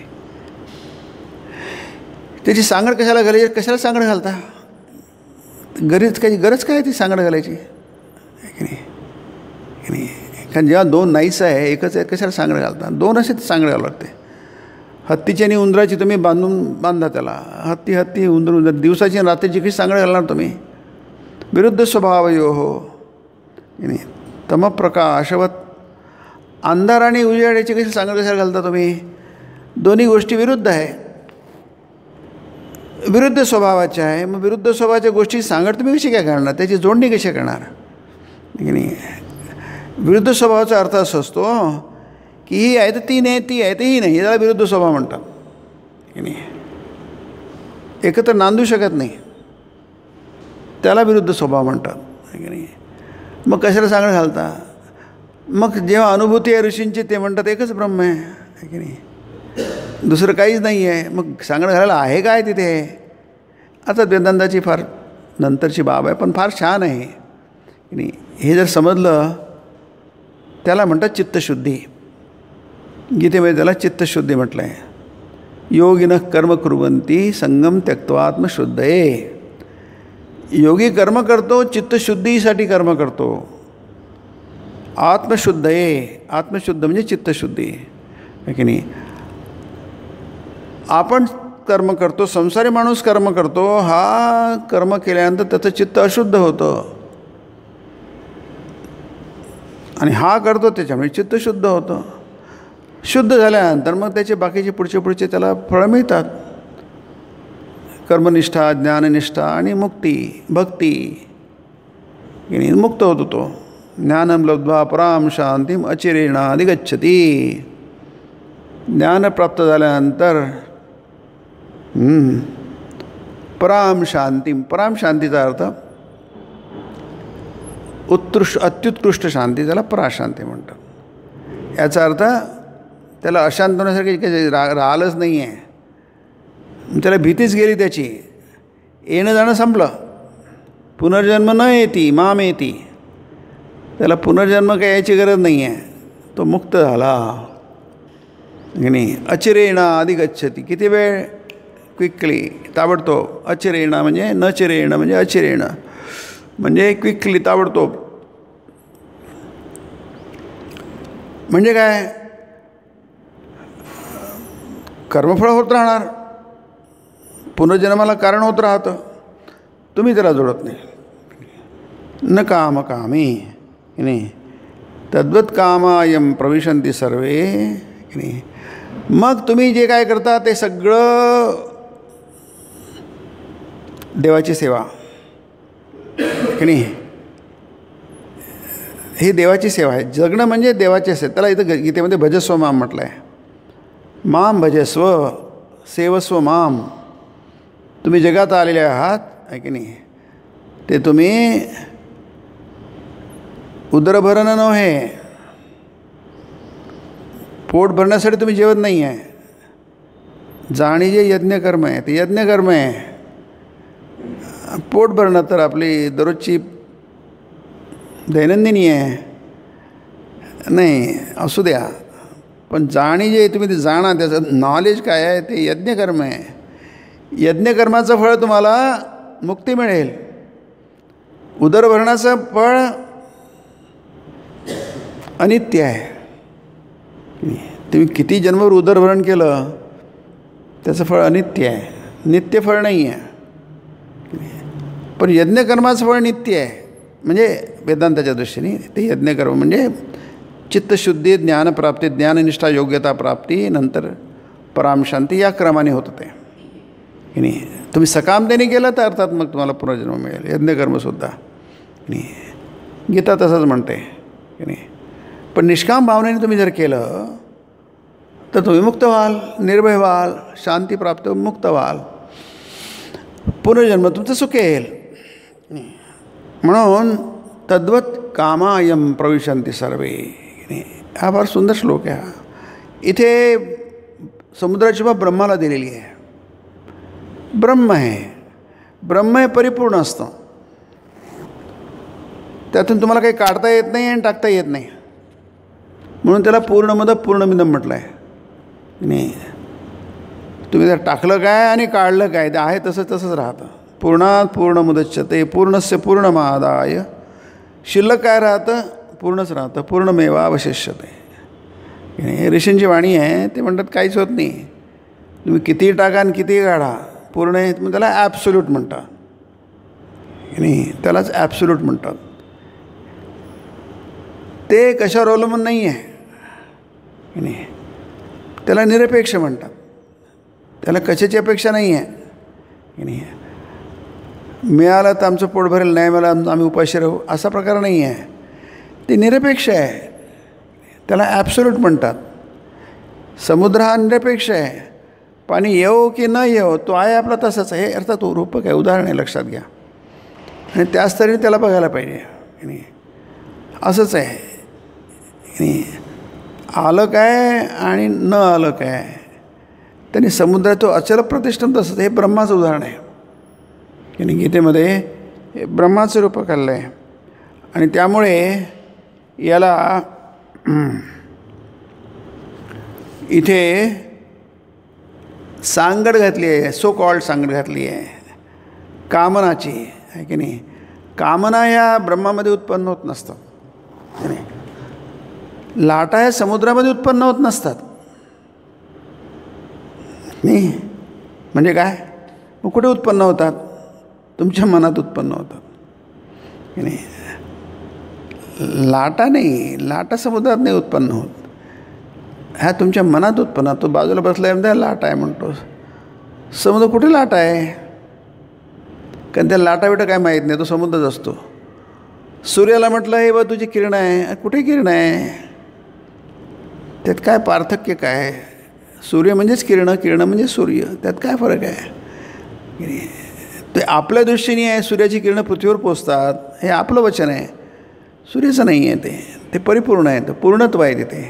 त्याची सांगड कशाला घालायची, कशाला सांगड घालता, गरज काय ती सांगड घालायची की नाही की नाही. कारण जेव्हा 2 नाहीच आहे, एकच आहे, कशाला सांगड घालता. 2 असे ते सांगड घालावं लागते. हत्तीची आणि उंदराची तुम्ही बांधा त्याला. हत्ती उंदर दिवसाची आणि रात्रीची कशी सांगड घालणार तुम्ही. विरुद्ध स्वभाव हो की नाही. तमप्रकाशवत अंधार आणि उजेडाची कशी सांगड कशाला घालता तुम्ही. दोन्ही गोष्टी विरुद्ध आहे, विरुद्ध स्वभावाच्या आहे. मग विरुद्ध स्वभावाच्या गोष्टी सांगड तुम्ही कशी काय करणार, त्याची जोडणी कशी करणार की नाही. विरुद्ध स्वभावाचा अर्थ असा असतो की ही आहे तर ती नाही, ती आहे तर ही नाही, त्याला विरुद्ध स्वभाव म्हणतात की नाही. एकत्र नांदू शकत नाही, त्याला विरुद्ध स्वभाव म्हणतात की नाही. मग कशाला सांगड घालता. मग जेव्हा अनुभूती आहे ऋषींची ते म्हणतात एकच ब्रह्म आहे की नाही, दुसरं काहीच नाही आहे. मग सांगड घालायला आहे काय तिथे. आता वेदांताची फार नंतरची बाब आहे, पण फार छान आहे की नाही. हे जर समजलं त्याला म्हणतात चित्तशुद्धी. गीतेमध्ये त्याला चित्तशुद्धी म्हटलं आहे. योगिनः कर्म कुर्वन्ति संगम त्यक्त्वा आत्मशुद्धये. योगी कर्म करतो, चित्तशुद्धीसाठी कर्म करतो. आत्मशुद्धये, आत्मशुद्ध म्हणजे चित्तशुद्धी आहे की नाही. आपण कर्म करतो, संसारी माणूस कर्म करतो, हा कर्म केल्यानंतर त्याचं चित्त अशुद्ध होतं आणि हा करतो त्याच्यामुळे चित्त शुद्ध होतं. शुद्ध झाल्यानंतर मग त्याचे बाकीचे पुढचे त्याला फळं मिळतात. कर्मनिष्ठा, ज्ञाननिष्ठा आणि मुक्ती, भक्ती यानी मुक्त होतो तो. ज्ञानम लब्ध्वा पराम शांतीम अचिरेण अधिगच्छति. ज्ञान प्राप्त झाल्यानंतर पराम शांतीम, पराम शांतीचा अर्थ अत्युत्कृष्ट शांती, त्याला पराशांती म्हणतात. याचा अर्थ त्याला अशांत होण्यासारखी काही राहिलंच नाही आहे, त्याला भीतीच गेली त्याची. येणं जाणं संपलं, पुनर्जन्म न येती माम येती. त्याला पुनर्जन्म काही यायची गरज नाही आहे, तो मुक्त झाला. नाही अचिरेण अधिगच्छति. किती वेळ, क्विकली, ताबडतोब. अचिरेण म्हणजे न चिरेण म्हणजे अचिरेण म्हणजे क्विकली, ताबडतोब. म्हणजे काय, कर्मफळ होत राहणार, पुनर्जन्माला कारण होत राहतं, तुम्ही त्याला जोडत नाही. न काम कामी की नाही, तद्वत कामायम प्रविशन्ति सर्वे की नाही. मग तुम्ही जे काय करता ते सगळं देवाची सेवा की नाही, ही देवाची सेवा आहे. जगणं म्हणजे देवाची सेवा. त्याला इथं गीतेमध्ये भजस्व माम म्हटलं आहे. माम भजस्व, सेवस्व माम. तुम्ही जगात आलेले आहात आहे की नाही, ते तुम्ही उदरभरण नव्हे, पोट भरण्यासाठी तुम्ही जेवत नाही आहे. जाणी जे यज्ञकर्म आहे ते यज्ञकर्म आहे. पोट भरणं तर आपली दररोजची दैनंदिनी आहे, नाही असू द्या, पण जाणी जे तुम्ही ते जाणा, त्याचं नॉलेज काय आहे ते यज्ञकर्म आहे. यज्ञकर्माचं फळ तुम्हाला मुक्ती मिळेल. उदरभरणाचं फळ अनित्य आहे. तुम्ही किती जन्मभर उदरभरण केलं त्याचं फळ अनित्य आहे, नित्य फळ नाही आहे. पण यज्ञकर्माचं फळ नित्य आहे. म्हणजे वेदांताच्या दृष्टीने ते यज्ञकर्म म्हणजे चित्तशुद्धी, ज्ञानप्राप्ती, ज्ञाननिष्ठा, योग्यता प्राप्ती, नंतर परामशांती, या क्रमाने होतं ते की नाही. तुम्ही सकामतेने केलं तर अर्थात मग तुम्हाला पुनर्जन्म मिळेल. यज्ञकर्मसुद्धा नाही, गीता तसंच म्हणते की नाही. पण निष्काम भावनेने तुम्ही जर केलं तर तुम्ही मुक्त व्हाल, निर्भय व्हाल, शांती प्राप्त, मुक्त व्हाल, पुनर्जन्म तुमचं सुखेल. म्हणून तद्वत कामायम प्रविशन्ति सर्वे. हा फार सुंदर श्लोक आहे. हा इथे समुद्राची बाब ब्रह्माला दिलेली आहे. ब्रह्म आहे, ब्रह्म हे परिपूर्ण असतं, त्यातून तुम्हाला काही काढता येत नाही आणि टाकता येत नाही. म्हणून त्याला पूर्णमद पूर्णमिदम म्हटलं आहे. नाही, तुम्ही जर टाकलं काय आणि काढलं काय, ते आहे तसंच राहतं. पूर्णात पूर्णमुदच्यते पूर्णस्य पूर्णमादाय. शिल्लक काय राहतं, पूर्णच राहतं. पूर्णमेवावशिष्यते. हे ऋषींची वाणी आहे. ते म्हणतात काहीच होत नाही, तुम्ही कितीही टाका आणि कितीही काढा, पूर्ण आहे. मग त्याला ॲब्सोल्यूट म्हणतात नाही, त्यालाच ॲब्सोल्यूट म्हणतात. ते कशावर अवलंबून नाही आहे नाही, त्याला निरपेक्ष म्हणतात. त्याला कशाची अपेक्षा नाही आहे नाही. मिळालं तर आमचं पोट भरेल, नाही मला आम्ही उपाशी राहू, असा प्रकार नाही आहे. ते निरपेक्ष आहे, त्याला ॲब्सोल्यूट म्हणतात. समुद्र हा निरपेक्ष आहे. पाणी येवो की न येवो, तो आहे आपला तसाच आहे. हे अर्थात रूपक आहे, उदाहरण आहे, लक्षात घ्या. आणि त्याच तरी त्याला बघायला पाहिजे नाही. असंच आहे नाही, आलं काय आणि न आलं काय, त्यांनी समुद्रात तो अचल प्रतिष्ठम तसंच. हे ब्रह्माचं उदाहरण आहे की नाही. गीतेमध्ये हे ब्रह्माचं रूपक आलं आहे. आणि त्यामुळे याला इथे सांगड घातली आहे, सो कॉल्ड सांगड घातली आहे कामनाची आहे की नाही. कामना ह्या ब्रह्मामध्ये उत्पन्न होत नसतात की नाही. लाटा ह्या समुद्रामध्ये उत्पन्न होत नसतात नाही. म्हणजे काय, मग कुठे उत्पन्न होतात, तुमच्या मनात उत्पन्न होतात की नाही. लाटा नाही, लाटा समुद्रात नाही उत्पन्न होत, ह्या तुमच्या मनात उत्पन्न. तो बाजूला बसला आहे म्हणजे लाट आहे म्हणतो. समुद्र कुठे लाट आहे, कारण त्या लाटा बिटा काय माहीत नाही, तो समुद्रच असतो. सूर्याला म्हटलं हे बा तुझी किरण आहे, कुठे किरण आहे, त्यात काय पार्थक्य काय. सूर्य म्हणजेच किरण, किरण म्हणजे सूर्य, त्यात काय फरक आहे. ते आपल्या दृष्टीने आहे, सूर्याची किरणं पृथ्वीवर पोचतात, हे आपलं वचन आहे. सूर्याचं नाही आहे, ते परिपूर्ण आहे, ते पूर्णत्व आहे तिथे.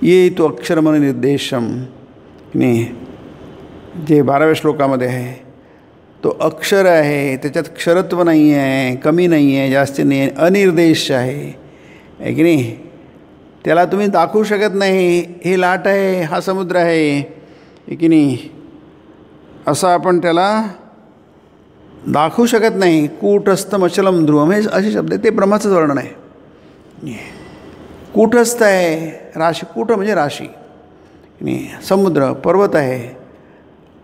ये तो अक्षरमन निर्देशम नाही, जे 12व्या श्लोकामध्ये आहे, तो अक्षर आहे, त्याच्यात क्षरत्व नाही आहे, कमी नाही आहे, जास्त नाही आहे, अनिर्देश आहे की नाही. त्याला तुम्ही दाखवू शकत नाही, ही लाट आहे, हा समुद्र आहे की नाही. असं आपण त्याला दाखवू शकत नाही. कूटस्थम अचलम ध्रुवम हे असे शब्द आहेत, ते ब्रह्माचंच वर्णन आहे. कूटस्थ आहे, राशी, कूट म्हणजे राशी, समुद्र, पर्वत आहे.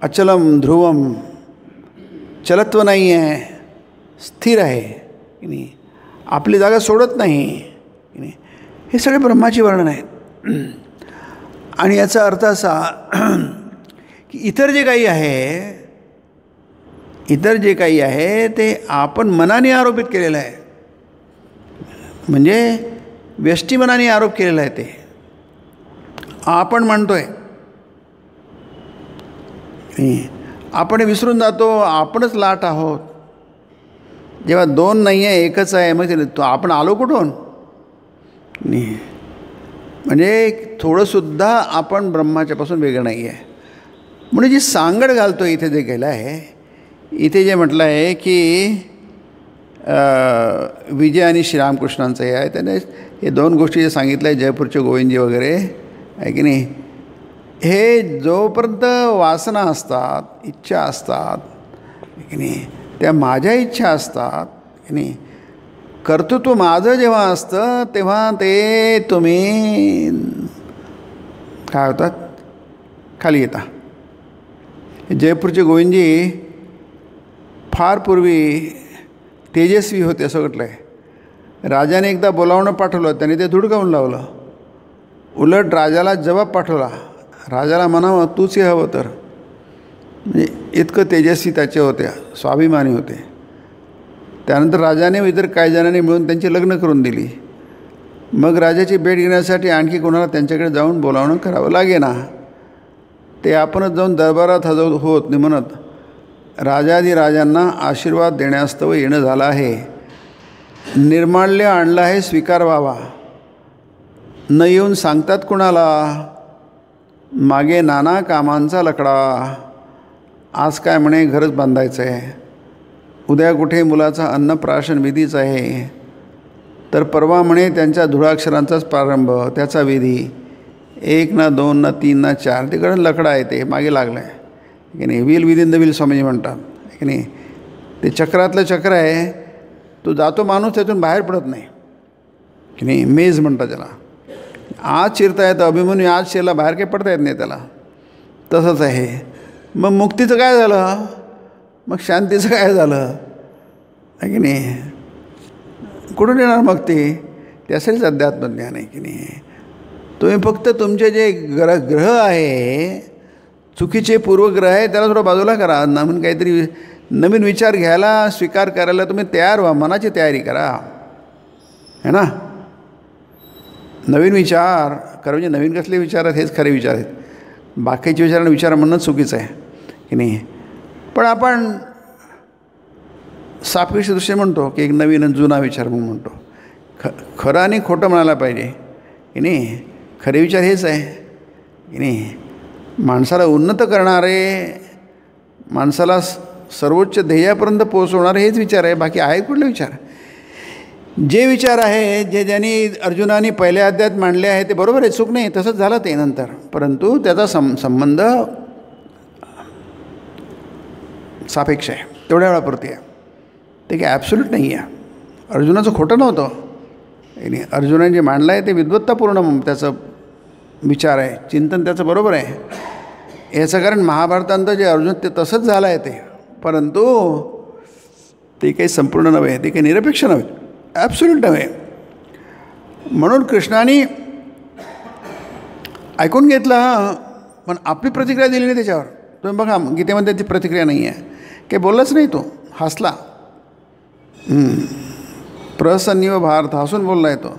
अचलम ध्रुवम, चलत्व नाही आहे, स्थिर आहे, आपली जागा सोडत नाही. हे सगळे ब्रह्माची वर्णन आहेत. आणि याचा अर्थ असा की इतर जे काही आहे ते आपण मनाने आरोपित केलेलं आहे. म्हणजे व्यष्टी मनाने आरोप केलेला आहे. ते आपण म्हणतोय, आपण विसरून जातो आपणच लाट आहोत. जेव्हा दोन नाही आहे, एकच आहे, मग तो आपण आलो कुठून? म्हणजे थोडंसुद्धा आपण ब्रह्माच्यापासून वेगळं नाही आहे. म्हणजे जी सांगड घालतो इथे जे केलं आहे, इथे जे म्हटलं आहे की विजय आणि श्रीरामकृष्णांचं हे आहे, त्याने हे दोन गोष्टी जे सांगितलं आहे, जयपूरचे गोविंदजी वगैरे आहे की नाही, हे जोपर्यंत वासना असतात, इच्छा असतात की नाही, त्या माझ्या इच्छा असतात की नाही, कर्तृत्व माझं जेव्हा असतं तेव्हा ते तुम्ही काय होतात, खाली येता. जयपूरचे गोविंदजी फार पूर्वी तेजस्वी होते असं म्हटलं आहे. राजाने एकदा बोलावणं पाठवलं, त्याने ते धुडकावून लावलं. उलट राजाला जबाब पाठवला. राजाला म्हणावं तूच हे हवं तर. म्हणजे इतकं तेजस्वी त्याचे होते, स्वाभिमानी होते. त्यानंतर राजाने इतर काही जणांनी मिळून त्यांची लग्न करून दिली. मग राजाची भेट घेण्यासाठी आणखी कोणाला त्यांच्याकडे जाऊन बोलावणं करावं लागेना. ते आपणच जाऊन दरबारात हजर होत नाही म्हणत राजाधिराजांना आशीर्वाद देण्यास्तव येणं झालं आहे. निर्माल्य आणलं आहे, स्वीकार व्हावा. न येऊन सांगतात कुणाला, मागे नाना कामांचा लकडा. आज काय म्हणे घरच बांधायचं आहे, उद्या कुठे मुलाचा अन्नप्राशन विधीच आहे, तर परवा म्हणे त्यांच्या धुळाक्षरांचाच प्रारंभ, त्याचा विधी. 1 ना 2 ना 3 ना 4 तिकडं लकडा आहे, ते मागे लागलं आहे की नाही. Wheel within the wheel Swamiji म्हणतात की नाही. ते चक्रातलं चक्र आहे, तो जातो माणूस त्यातून बाहेर पडत नाही की नाही. मेज म्हणतात त्याला. आज चिरता येतं, अभिमन्यू आज शिरला, बाहेर काही पडता येत नाही त्याला. तसंच आहे. मग मुक्तीचं काय झालं, मग शांतीचं काय झालं आहे की नाही. कुठून येणार मग ते? त्यासाठीच अध्यात्मज्ञान आहे की नाही. तुम्ही फक्त तुमचे जे ग्रह आहे, चुकीचे पूर्वग्रह आहे, त्याला थोडं बाजूला करा. नवीन काहीतरी नवीन विचार घ्यायला, स्वीकार करायला तुम्ही तयार व्हा. मनाची तयारी करा है ना. नवीन विचार करा. म्हणजे नवीन कसले विचार आहेत, हेच खरे विचार आहेत. बाकीचे विचारांना विचार म्हणणं चुकीचं आहे की नाही. पण आपण सापेक्ष दृष्टी म्हणतो की एक नवीन आणि जुना विचार म्हणून म्हणतो. खरं आणि खोटं म्हणायला पाहिजे की नाही. खरे विचार हेच आहे की नाही. माणसाला उन्नत करणारे, माणसाला सर्वोच्च ध्येयापर्यंत पोहोचवणारे हेच विचार आहे. बाकी आहे कुठले विचार? जे विचार आहे, जे ज्यांनी अर्जुनाने पहिल्या अध्यायात मांडले आहे ते बरोबर आहे, चूक नाही, तसंच झालं ते नंतर. परंतु त्याचा संबंध सापेक्ष आहे, तेवढ्या वेळापुरती आहे. ते काही ॲब्सोल्यूट नाही आहे. अर्जुनाचं खोटं नव्हतं. अर्जुनाने जे मांडलं आहे ते विद्वत्तापूर्ण त्याचं विचार आहे, चिंतन त्याचं बरोबर आहे. याचं कारण महाभारतांत जे अर्जुन ते तसंच झालं आहे ते. परंतु ते काही संपूर्ण नव्हे, ते काही निरपेक्ष नव्हे, ॲब्सोल्यूट नव्हे. म्हणून कृष्णाने ऐकून घेतलं, पण आपली प्रतिक्रिया दिली नाही त्याच्यावर. तुम्ही बघा गीतेमध्ये ती प्रतिक्रिया नाही आहे, काही बोललाच नाही. तो हसला. प्रसन्नीव भारत, हसून बोलला आहे तो.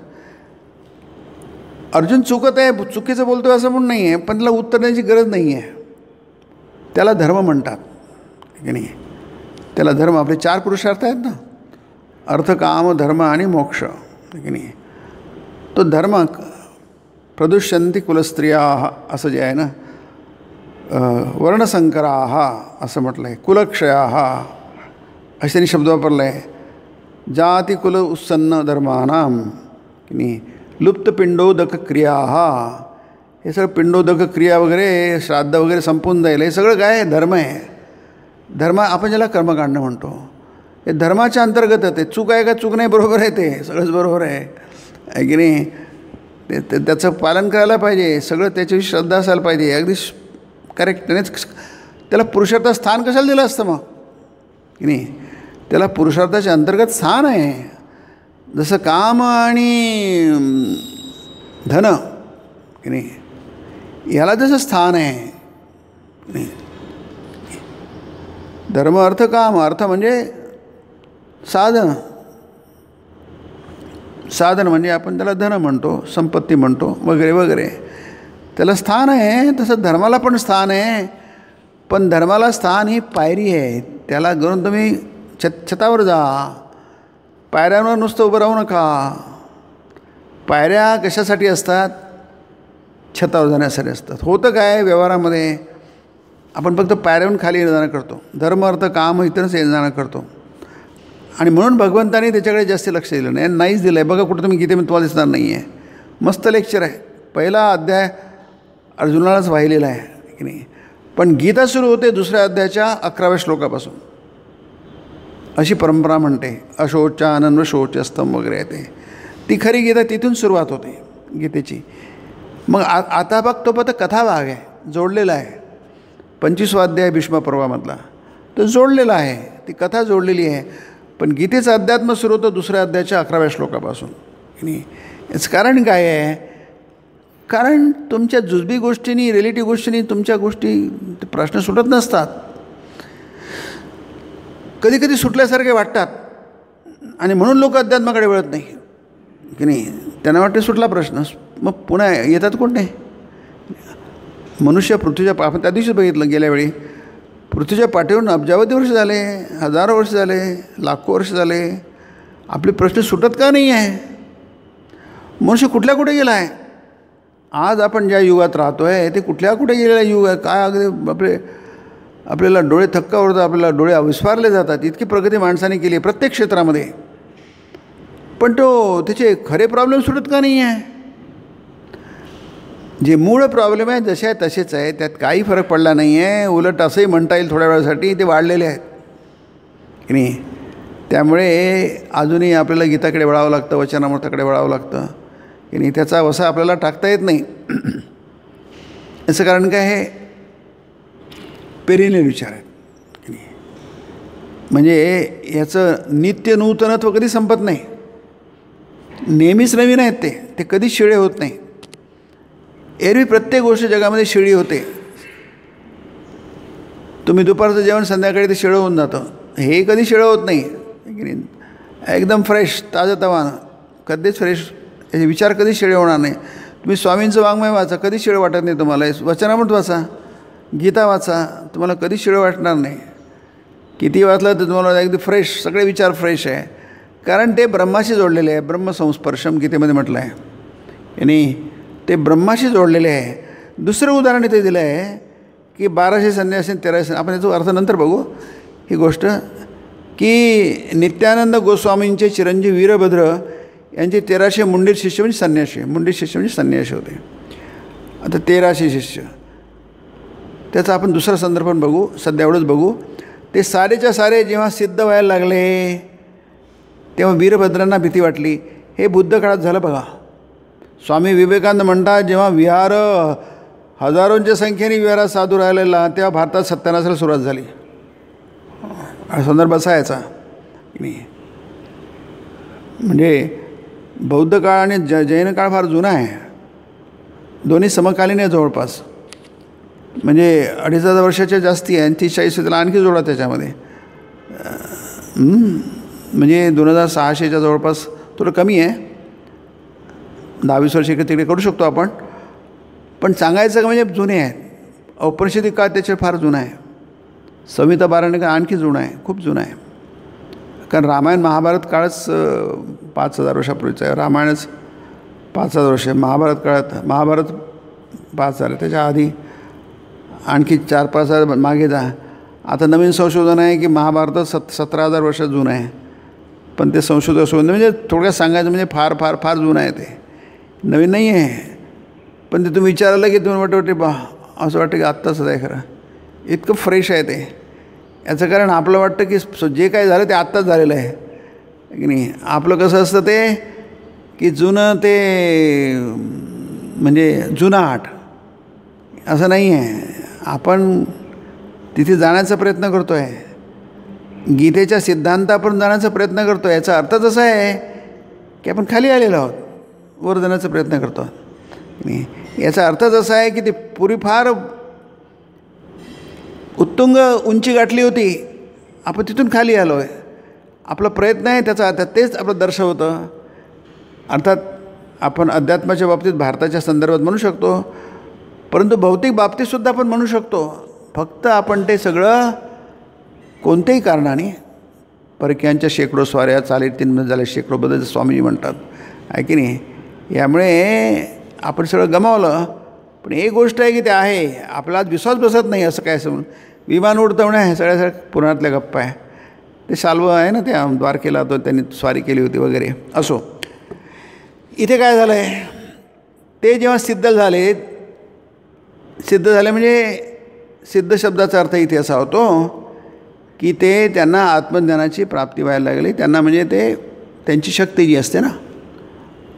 अर्जुन चुकत आहे, चुकीचं बोलतो असं म्हणून नाही आहे, पण त्याला उत्तर देण्याची गरज नाही आहे. त्याला धर्म म्हणतात की नाही. त्याला धर्म, आपले 4 पुरुषार्थ आहेत ना, अर्थ, काम, धर्म आणि मोक्ष की नाही. तो धर्म प्रदुष्यंती कुलस्त्रिया असं जे आहे ना, वर्णसंकराहा असं म्हटलं आहे, कुलक्षया असे त्यांनी शब्द वापरला आहे. जाती कुल उत्सन्न धर्मानाम की नाही. लुप्त पिंडोदक क्रिया, हे सगळं पिंडोदक क्रिया वगैरे, श्राद्ध वगैरे संपून जाईल, हे सगळं काय धर्म आहे. धर्म आपण ज्याला कर्मकांड म्हणतो हे धर्माच्या अंतर्गत आहे. ते चूक आहे का चूक नाही, बरोबर आहे, ते सगळंच बरोबर आहे की नाही. ते त्याचं पालन करायला पाहिजे, सगळं त्याच्याविषयी श्रद्धा असायला पाहिजे, अगदी करेक्ट. त्याला पुरुषार्थ स्थान कशाला दिलं असतं मग की नाही. त्याला पुरुषार्थाच्या अंतर्गत स्थान आहे. जसं काम आणि धन की नाही याला जसं स्थान आहे नाही. धर्म अर्थ काम, अर्थ म्हणजे साधन, साधन म्हणजे आपण त्याला धन म्हणतो, संपत्ती म्हणतो वगैरे वगैरे. त्याला स्थान आहे. तसं धर्माला पण स्थान आहे. पण धर्माला स्थान ही पायरी आहे. त्याला घेऊन तुम्ही छतावर जा, पायऱ्यांवर नुसतं उभं राहू नका. पायऱ्या कशासाठी असतात? छतावर जाण्यासाठी असतात. होतं काय व्यवहारामध्ये, आपण फक्त पायऱ्याहून खाली येणं जाणं करतो. धर्म अर्थ काम इतरच येणं जाणं करतो. आणि म्हणून भगवंतानी त्याच्याकडे जास्त लक्ष दिलं नाही, नाहीच दिलं आहे. बघा कुठं तुम्ही गीतेमध्ये तुम्हाला दिसणार नाही आहे. मस्त लेक्चर आहे. पहिला अध्याय अर्जुनालाच वाहिलेला आहे की नाही. पण गीता सुरू होते दुसऱ्या अध्यायाच्या 11व्या श्लोकापासून. अशी परंपरा म्हणते. अशोचानन्व शोचस्तम वगैरे आहे ते. ती खरी गीता तिथून सुरुवात होते गीतेची. मग आता बघ तो फक्त कथा भाग आहे, जोडलेला आहे. 25वा अध्याय भीष्म पर्वामधला तो जोडलेला आहे, ती कथा जोडलेली आहे. पण गीतेचं अध्यात्म सुरू होतं दुसऱ्या अध्यायाच्या 11व्या श्लोकापासून आणि याचं कारण काय आहे? कारण तुमच्या जुजबी गोष्टींनी, रिलेटिव्ह गोष्टींनी तुमच्या गोष्टी प्रश्न सुटत नसतात. कधी कधी सुटल्यासारखे वाटतात आणि म्हणून लोक अध्यात्माकडे वळत नाही की नाही. त्यांना वाटते सुटला प्रश्न, मग पुन्हा येतात कोण नाही. मनुष्य पृथ्वीच्या, आपण त्या दिवशीच बघितलं गेल्या वेळी, पृथ्वीच्या पाठीवरून अब्जावधी वर्ष झाले, हजारो वर्ष झाले, लाखो वर्ष झाले, आपले प्रश्न सुटत का नाही आहे? मनुष्य कुठल्या कुठे गेला आहे? आज आपण ज्या युगात राहतो आहे ते कुठल्या कुठे गेलेला युग आहे? काय अगदी आपल्याला डोळे थक्का होतात, आपल्याला डोळे विस्फारले जातात. इतकी प्रगती माणसाने केली आहे प्रत्येक क्षेत्रामध्ये. पण त्याचे खरे प्रॉब्लेम सुटत का नाही आहे? जे मूळ प्रॉब्लेम आहे जसे आहे तसेच आहे, त्यात काही फरक पडला नाही आहे. उलट असंही म्हणता येईल थोड्या वेळासाठी ते वाढलेले आहेत की नाही. त्यामुळे अजूनही आपल्याला गीताकडे वळावं लागतं, वचनामृताकडे वळावं लागतं की नाही. त्याचा वसा आपल्याला टाकता येत नाही. याचं कारण काय? हे पेरिलेले विचार आहेत की नाही. म्हणजे याचं नित्य नूतनत्व कधी संपत नाही. नेहमीच नवीन आहेत ते कधीच शिळे होत नाही. एरवी प्रत्येक गोष्ट जगामध्ये शिळी होते. तुम्ही दुपारचं जेवण संध्याकाळी ते शिळं होऊन जातं. हे कधी शिळं होत नाही की नाही. एकदम फ्रेश, ताजंतवानं, कधीच फ्रेश. याचे विचार कधी शिळे होणार नाही. तुम्ही स्वामींचं वाङ्मय वाचा, कधी शिळं वाटत नाही तुम्हाला. वचनामृत वाचा, गीता वाचा, तुम्हाला कधी शिळं वाटणार नाही. किती वाचलं तर तुम्हाला अगदी फ्रेश, सगळे विचार फ्रेश आहे. कारण ते ब्रह्माशी जोडलेले आहे. ब्रह्मसंस्पर्शम गीतेमध्ये म्हटलं आहे आणि ते ब्रह्माशी जोडलेले आहे. दुसरं उदाहरण इथे दिलं आहे की 1200 संन्यासी 1300. आपण याचा अर्थ नंतर बघू ही गोष्ट. की नित्यानंद गोस्वामींचे चिरंजीव वीरभद्र यांचे 1300 मुंडीर शिष्य म्हणजे संन्यासी. मुंडीर शिष्य म्हणजे संन्यासी होते. आता 1300 शिष्य, त्याचा आपण दुसरा संदर्भ बघू. सध्या एवढंच बघू. ते सारेच्या सारे जेव्हा सिद्ध व्हायला लागले तेव्हा वीरभद्रांना भीती वाटली. हे बुद्ध काळात झालं बघा. स्वामी विवेकानंद म्हणतात जेव्हा विहार हजारोंच्या संख्येने विहारात साधू राहिलेला तेव्हा भारतात सत्यानाशाला सुरुवात झाली. संदर्भ असा याचा म्हणजे बौद्ध काळ आणि जैन काळ फार जुना आहे. दोन्ही समकालीन आहे जवळपास. म्हणजे 2500 वर्षाच्या जास्ती आहे. 30-40 त्याला आणखी जोडा त्याच्यामध्ये. म्हणजे 2600च्या जवळपास थोडं कमी आहे. 10-20 वर्ष इकडे तिकडे करू शकतो आपण. पण सांगायचं का म्हणजे जुने आहेत. औपनिषदिक काळ त्याचे फार जुना आहे. संहिता 12 का आणखी जुना आहे, खूप जुना आहे. कारण रामायण महाभारत काळच 5000 वर्षापूर्वीचं आहे. रामायणच 5000 वर्ष. महाभारत 5000 आहे. त्याच्या आधी आणखी 4-5 हजार मागे जा. आता नवीन संशोधन आहे की महाभारत 17,000 वर्ष जुनं आहे. पण ते संशोधन म्हणजे थोडक्यात सांगायचं म्हणजे फार फार फार जुनं आहे. ते नवीन नाही आहे. पण ते तुम्ही विचारलं की तुम्ही वाटते असं वाटतं की आत्ताच आहे. खरं इतकं फ्रेश आहे ते. याचं कारण आपलं वाटतं की जे काही झालं ते आत्ताच झालेलं आहे की नाही. आपलं कसं असतं ते की जुनं ते म्हणजे जुनाट असं नाही आहे. आपण तिथे जाण्याचा प्रयत्न करतो आहे, गीतेच्या सिद्धांतापर्यंत जाण्याचा प्रयत्न करतो आहे. याचा अर्थच असा आहे की आपण खाली आलेलो आहोत, वर जाण्याचा प्रयत्न करतो आहोत. याचा अर्थच असा आहे की ती पुरी फार उत्तुंग उंची गाठली होती, आपण तिथून खाली आलो आहे. आपला प्रयत्न आहे त्याचा तेच आपलं दर्शवतं. अर्थात आपण अध्यात्माच्या बाबतीत भारताच्या संदर्भात म्हणू शकतो, परंतु भौतिक बाबतीतसुद्धा आपण म्हणू शकतो. फक्त आपण ते सगळं कोणत्याही कारणाने परक्यांच्या शेकडो स्वाऱ्या चालीत तीन झाल्या, शेकडो बदल स्वामीजी म्हणतात आहे की नाही. यामुळे आपण सगळं गमावलं. पण एक गोष्ट आहे की ते आहे, आपला विश्वास बसत नाही असं काय असं म्हणून. विमान उडतवणं हे सगळ्या पुराणातल्या गप्पा आहे. ते शाल्व आहे ना, त्या द्वारकेला तो त्यांनी स्वारी केली होती वगैरे. असो, इथे काय झालं आहे, ते जेव्हा सिद्ध झाले म्हणजे सिद्ध शब्दाचा अर्थ इथे असा होतो की ते त्यांना आत्मज्ञानाची प्राप्ती व्हायला लागली. त्यांना म्हणजे ते त्यांची शक्ती जी असते ना,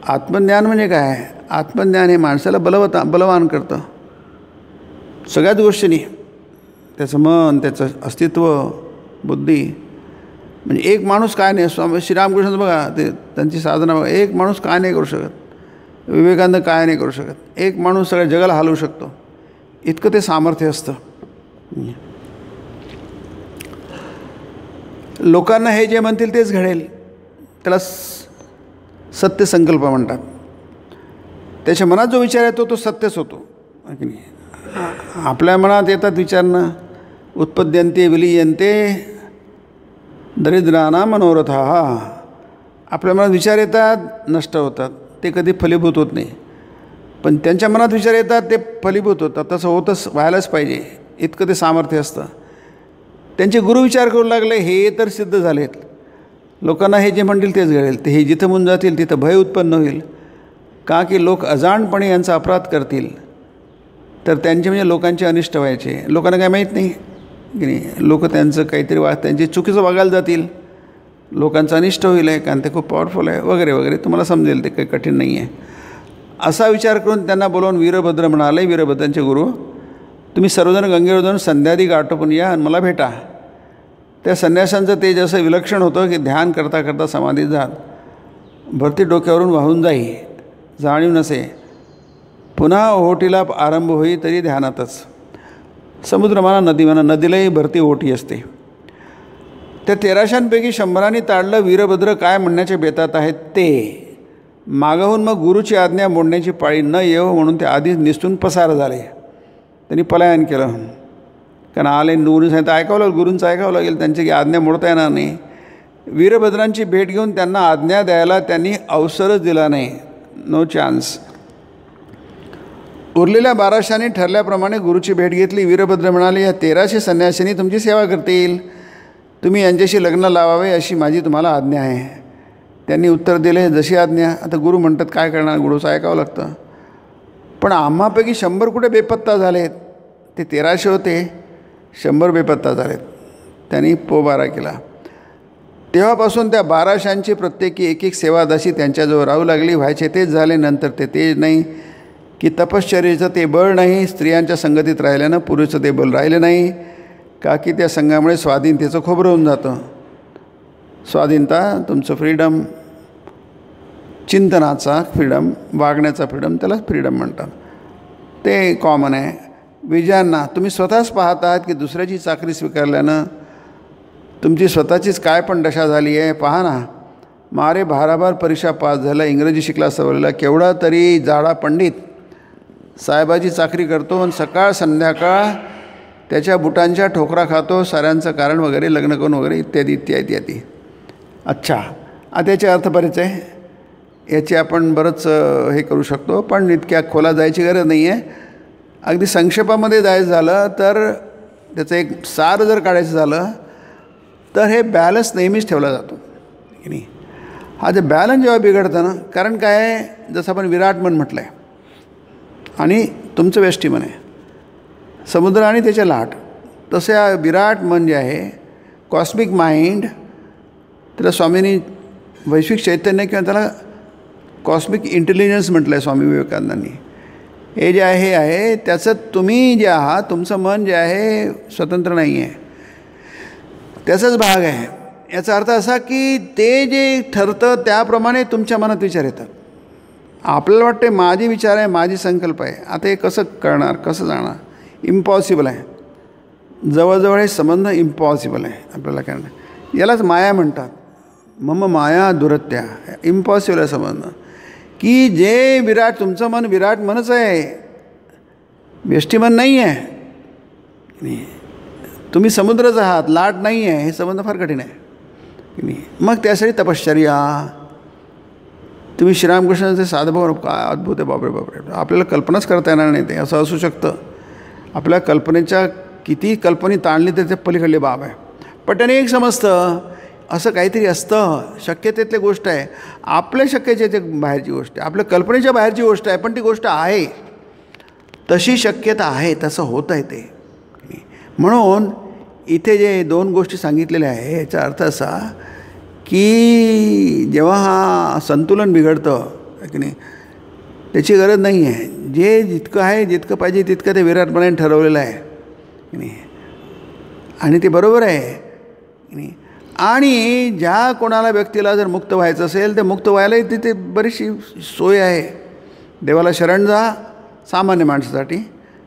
आत्मज्ञान म्हणजे काय, आत्मज्ञान हे माणसाला बलवान करतं सगळ्याच गोष्टींनी. त्याचं मन, त्याचं अस्तित्व, बुद्धी. म्हणजे एक माणूस काय नाही, स्वामी श्रीरामकृष्ण बघा ते त्यांची साधना बघा, एक माणूस काय नाही करू शकत, विवेकानंद काय नाही करू शकत, एक माणूस सगळ्या जगाला हलवू शकतो, इतकं ते सामर्थ्य असतं. लोकांना हे जे म्हणतील तेच घडेल, त्याला सत्य संकल्प म्हणतात. त्याच्या मनात जो विचार येतो तो सत्यच होतो. आपल्या मनात येतात विचारणं, उत्पद्यन्ते विलीयन्ते दरिद्राणां मनोरथा. आपल्या मनात विचार येतात, नष्ट होतात, ते कधी फलीभूत होत नाही. पण त्यांच्या मनात विचार येतात ते फलीभूत होतात. तसं होतच व्हायलाच पाहिजे, इतकं ते सामर्थ्य असतं. त्यांचे गुरु विचार करू लागले, हे तर सिद्ध झालेत. लोकांना हे जे म्हणतील तेच घडेल. ते हे जिथं म्हणून जातील तिथं भय उत्पन्न होईल. का की लोक अजाणपणे यांचा अपराध करतील, तर त्यांचे म्हणजे लोकांचे अनिष्ट व्हायचे. लोकांना काय माहीत नाही की नाही, लोक त्यांचं काहीतरी त्यांचे चुकीचं वागायला जातील, लोकांचं अनिष्ट होईल आहे, कारण ते खूप पॉवरफुल आहे वगैरे वगैरे. तुम्हाला समजेल, ते काही कठीण नाही आहे. असा विचार करून त्यांना बोलावून वीरभद्र म्हणाले, वीरभद्रांचे गुरु, तुम्ही सर्वजण गंगेवर जाऊन संध्यादिक आटोपून या आणि मला भेटा. त्या संन्यासांचं तेज असं विलक्षण होतं की ध्यान करता करता समाधीत जात, भरती डोक्यावरून वाहून जाई, जाणीव नसे, पुन्हा ओहोटीला आरंभ होई तरी ध्यानातच. समुद्र म्हणा, नदी म्हणा, नदीलाही भरती ओहोटी असते. त्या 1300पैकी 100 ताडलं वीरभद्र काय म्हणण्याचे बेतात आहेत ते. मागहून मग गुरुची आज्ञा मोडण्याची पाळी न येव म्हणून ते आधीच निसटून पसार झाले. त्यांनी पलायन केलं, कारण आले गुरुने सांगितलं ऐकावं लागेल, गुरूंचं ऐकावं लागेल, त्यांची आज्ञा मोडता येणार नाही. वीरभद्रांची भेट घेऊन त्यांना आज्ञा द्यायला त्यांनी अवसरच दिला नाही, नो चान्स. उरलेल्या 1200 ठरल्याप्रमाणे गुरुची भेट घेतली. वीरभद्र म्हणाले, या 1300 संन्यासींनी तुमची सेवा करतील, तुम्ही यांच्याशी लग्न लावावे अशी माझी तुम्हाला आज्ञा आहे. त्यांनी उत्तर दिले, जशी आज्ञा. आता गुरु म्हणतात काय करणार, गुरुचं ऐकावं लागतं. पण आम्हापैकी 100 कुठे बेपत्ता झालेत. ते 1300 होते, 100 बेपत्ता झालेत. त्यांनी पोबारा केला. तेव्हापासून त्या 1200ची प्रत्येकी एक एक सेवादासी त्यांच्याजवळ राहू लागली. व्हायचे तेच झाले. नंतर ते तेज नाही की तपश्चर्येचं ते बळ नाही. स्त्रियांच्या संगतीत राहिल्यानं पुरुषचं ते बल राहिलं नाही, का की त्या संघामुळे स्वाधीनतेचं खोबरं होऊन जातं. स्वाधीनता तुमचं फ्रीडम, चिंतनाचा फ्रीडम, वागण्याचा फ्रीडम, त्याला फ्रीडम म्हणतात. ते कॉमन आहे. विजयांना तुम्ही स्वतःच पाहत आहात की दुसऱ्याची चाकरी स्वीकारल्यानं तुमची स्वतःचीच काय पण दशा झाली आहे. पहा ना, मारे भाराभार परीक्षा पास झाला, इंग्रजी शिकला सवरलेला, केवढा तरी जाडा पंडित साहेबाची चाकरी करतो आणि सकाळ संध्याकाळ त्याच्या बुटांच्या ठोकरा खातो, साऱ्यांचं कारण वगैरे, लग्न करून वगैरे, इत्यादी इत्यादी इत्यादी. अच्छा, आता याचे अर्थ बरेच आहे, याचे आपण बरंच हे करू शकतो, पण इतक्या खोला जायची गरज नाही आहे. अगदी संक्षेपामध्ये जायचं झालं तर त्याचं एक सार जर काढायचं झालं तर हे बॅलन्स नेहमीच ठेवला जातो की नाही. हा जे बॅलन्स जेव्हा बिघडतं ना, कारण काय आहे, जसं आपण विराट मन म्हटलं आहे आणि तुमचं वेष्टी मन आहे, समुद्र आणि त्याच्या लाट, तसं या विराट मन जे आहे कॉस्मिक माइंड, त्याला स्वामींनी वैश्विक चैतन्य किंवा त्याला कॉस्मिक इंटेलिजन्स म्हटलं आहे स्वामी विवेकानंदांनी. हे जे आहे हे आहे, त्याचं तुम्ही जे आहात, तुमचं मन जे आहे स्वतंत्र नाही आहे, त्याचाच भाग आहे. याचा अर्थ असा की ते जे ठरतं त्याप्रमाणे तुमच्या मनात विचार येतात. आपल्याला वाटते माझे विचार आहे, माझी संकल्प आहे, आता हे कसं करणार, कसं जाणार, इम्पॉसिबल आहे. जवळजवळ हे संबंध इम्पॉसिबल आहे आपल्याला करणं. यालाच माया म्हणतात. मम माया दुरत्या, इम्पॉसिबल आहे संबंध. की जे विराट, तुमचं मन विराट मनच आहे, व्यष्टीमन नाही आहे. तुम्ही समुद्रच आहात, लाट नाही आहे. हे संबंध फार कठीण आहे की नाही. मग त्यासाठी तपश्चर्या. तुम्ही श्रीरामकृष्णांचे साधभाव काय अद्भुत आहे, बापरे बापरे, आपल्याला कल्पनाच करता येणार नाही. ते असं असू शकतं. आपल्या कल्पनेच्या किती कल्पने ताणली तर ते पलीकडली बाब आहे. पण त्याने एक समजतं, असं काहीतरी असतं, शक्यतेतली गोष्ट आहे. आपल्या शक्यतेच्या बाहेरची गोष्ट आहे, आपल्या कल्पनेच्या बाहेरची गोष्ट आहे, पण ती गोष्ट आहे, तशी शक्यता आहे, तसं होत आहे ते. म्हणून इथे जे दोन गोष्टी सांगितलेल्या आहे याचा अर्थ असा की जेव्हा हा संतुलन बिघडतं की नाही, त्याची गरज नाही आहे. जे जितकं आहे, जितकं पाहिजे तितकं ते विराटपणाने ठरवलेलं आहे की नाही, आणि ते बरोबर आहे की नाही. आणि ज्या कोणाला व्यक्तीला जर मुक्त व्हायचं असेल तर मुक्त व्हायलाही तिथे बरीचशी सोय आहे. देवाला शरण जा, सामान्य माणसासाठी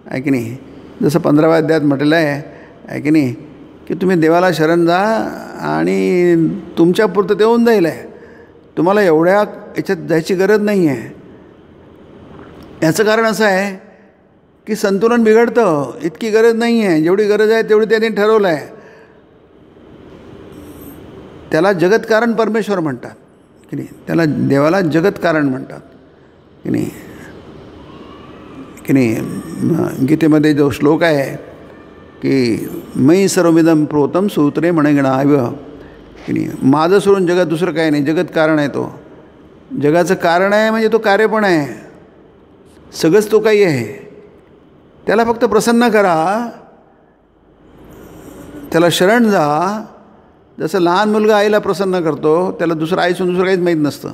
आहे की नाही. जसं 15व्या अध्यायात म्हटलेलं आहे की नाही, की तुम्ही देवाला शरण जा आणि तुमच्यापुरतं ते होऊन जाईल आहे. तुम्हाला एवढ्या याच्यात जायची गरज नाही आहे. याचं कारण असं आहे की संतुलन बिघडतं. इतकी गरज नाही आहे, जेवढी गरज आहे तेवढी त्यांनी ठरवलं आहे. त्याला जगतकारण परमेश्वर म्हणतात की नाही, त्याला देवाला जगतकारण म्हणतात की नाही. की नाही, गीतेमध्ये जो श्लोक आहे की मयी सर्वमिदं प्रोतम सूत्रे म्हणगणाव्य की नाही, माझं सोडून जगात दुसरं काही नाही, जगत कारण आहे. तो जगाचं कारण आहे म्हणजे तो कार्य पण आहे, सगळंच तो काही आहे. त्याला फक्त प्रसन्न करा, त्याला शरण जा. जसं लहान मुलगा आईला प्रसन्न करतो, त्याला दुसरं आईसून दुसरं काहीच माहीत नसतं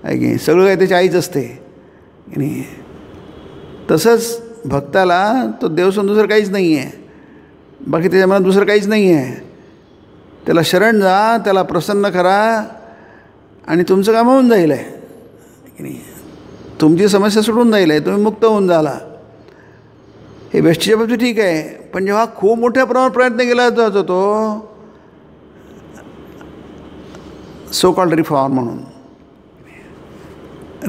आहे की सगळं काही त्याची आईच असते की नाही. तसंच भक्ताला तो देवसून दुसरं काहीच नाही आहे, बाकी त्याच्या मनात दुसरं काहीच नाही आहे. त्याला शरण जा, त्याला प्रसन्न करा आणि तुमचं काम होऊन जाईल आहे की नाही. तुमची समस्या सुटून जाईल आहे, तुम्ही मुक्त होऊन जाला. हे व्यष्टीच्या बाबतीत ठीक आहे. पण जेव्हा खूप मोठ्या प्रमाणात प्रयत्न केला जातो तो सो कॉल्ड रिफॉर्म म्हणून,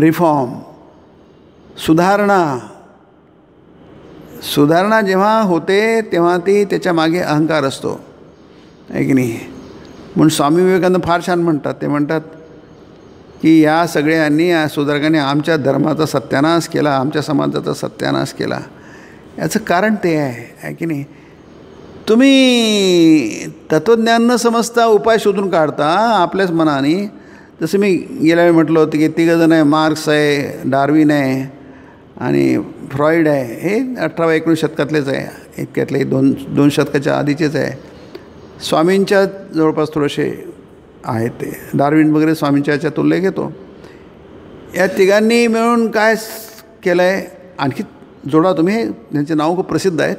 रिफॉर्म सुधारणा जेव्हा होते तेव्हा ती त्याच्या मागे अहंकार असतो आहे की नाही. म्हणून स्वामी विवेकानंद फार छान म्हणतात. ते म्हणतात की या सगळ्यांनी, या सुधारकांनी आमच्या धर्माचा सत्यानाश केला, आमच्या समाजाचा सत्यानाश केला. याचं कारण ते आहे की नाही. तुम्ही तत्त्वज्ञान न समजता उपाय शोधून काढता आपल्याच मनाने. जसं मी गेल्या वेळी म्हटलं होतं की 3 जण आहे, मार्क्स आहे, डार्विन आहे आणि फ्रॉइड आहे. हे 18व्या-19 शतकातलेच आहे, इतक्यातले 2 शतकाच्या आधीचेच आहे. स्वामींच्या जवळपास थोडेसे आहेत ते. डार्विन वगैरे स्वामींच्या याच्यात उल्लेख घेतो. या तिघांनी मिळून काय केलं आहे, आणखी जोडा तुम्ही. त्यांचे नाव खूप प्रसिद्ध आहेत,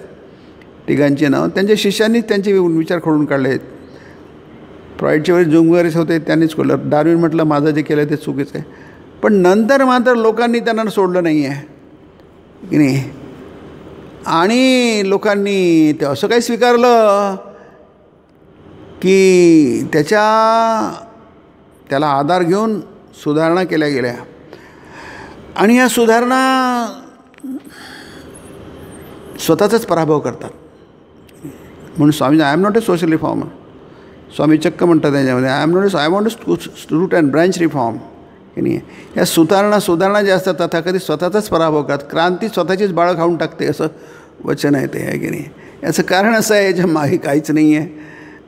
तिघांचे नाव. त्यांच्या शिष्यांनीच त्यांचे विचार खोडून काढले आहेत. फ्रॉइडच्या वेळी जुंग वगैरे होते, त्यांनीच खोडलं. डार्विन म्हटलं माझं जे केलं ते चुकीचं आहे. पण नंतर मात्र लोकांनी त्यांना सोडलं नाही आहे की नाही. आणि लोकांनी ते असं काही स्वीकारलं की त्याला आधार घेऊन सुधारणा केल्या गेल्या. आणि या सुधारणा स्वतःचाच पराभव करतात. म्हणून Swami I am not a social reformer. Swami चक्क म्हणतात त्याच्यामध्ये I want to root and branch reform की नाही. या सुधारणा ज्या असतात तथा कधी स्वतःचाच पराभव करतात. क्रांती स्वतःचीच बाळं खाऊन टाकते असं वचन आहे ते आहे की नाही. याचं कारण असं आहे, याच्या मागे काहीच नाही आहे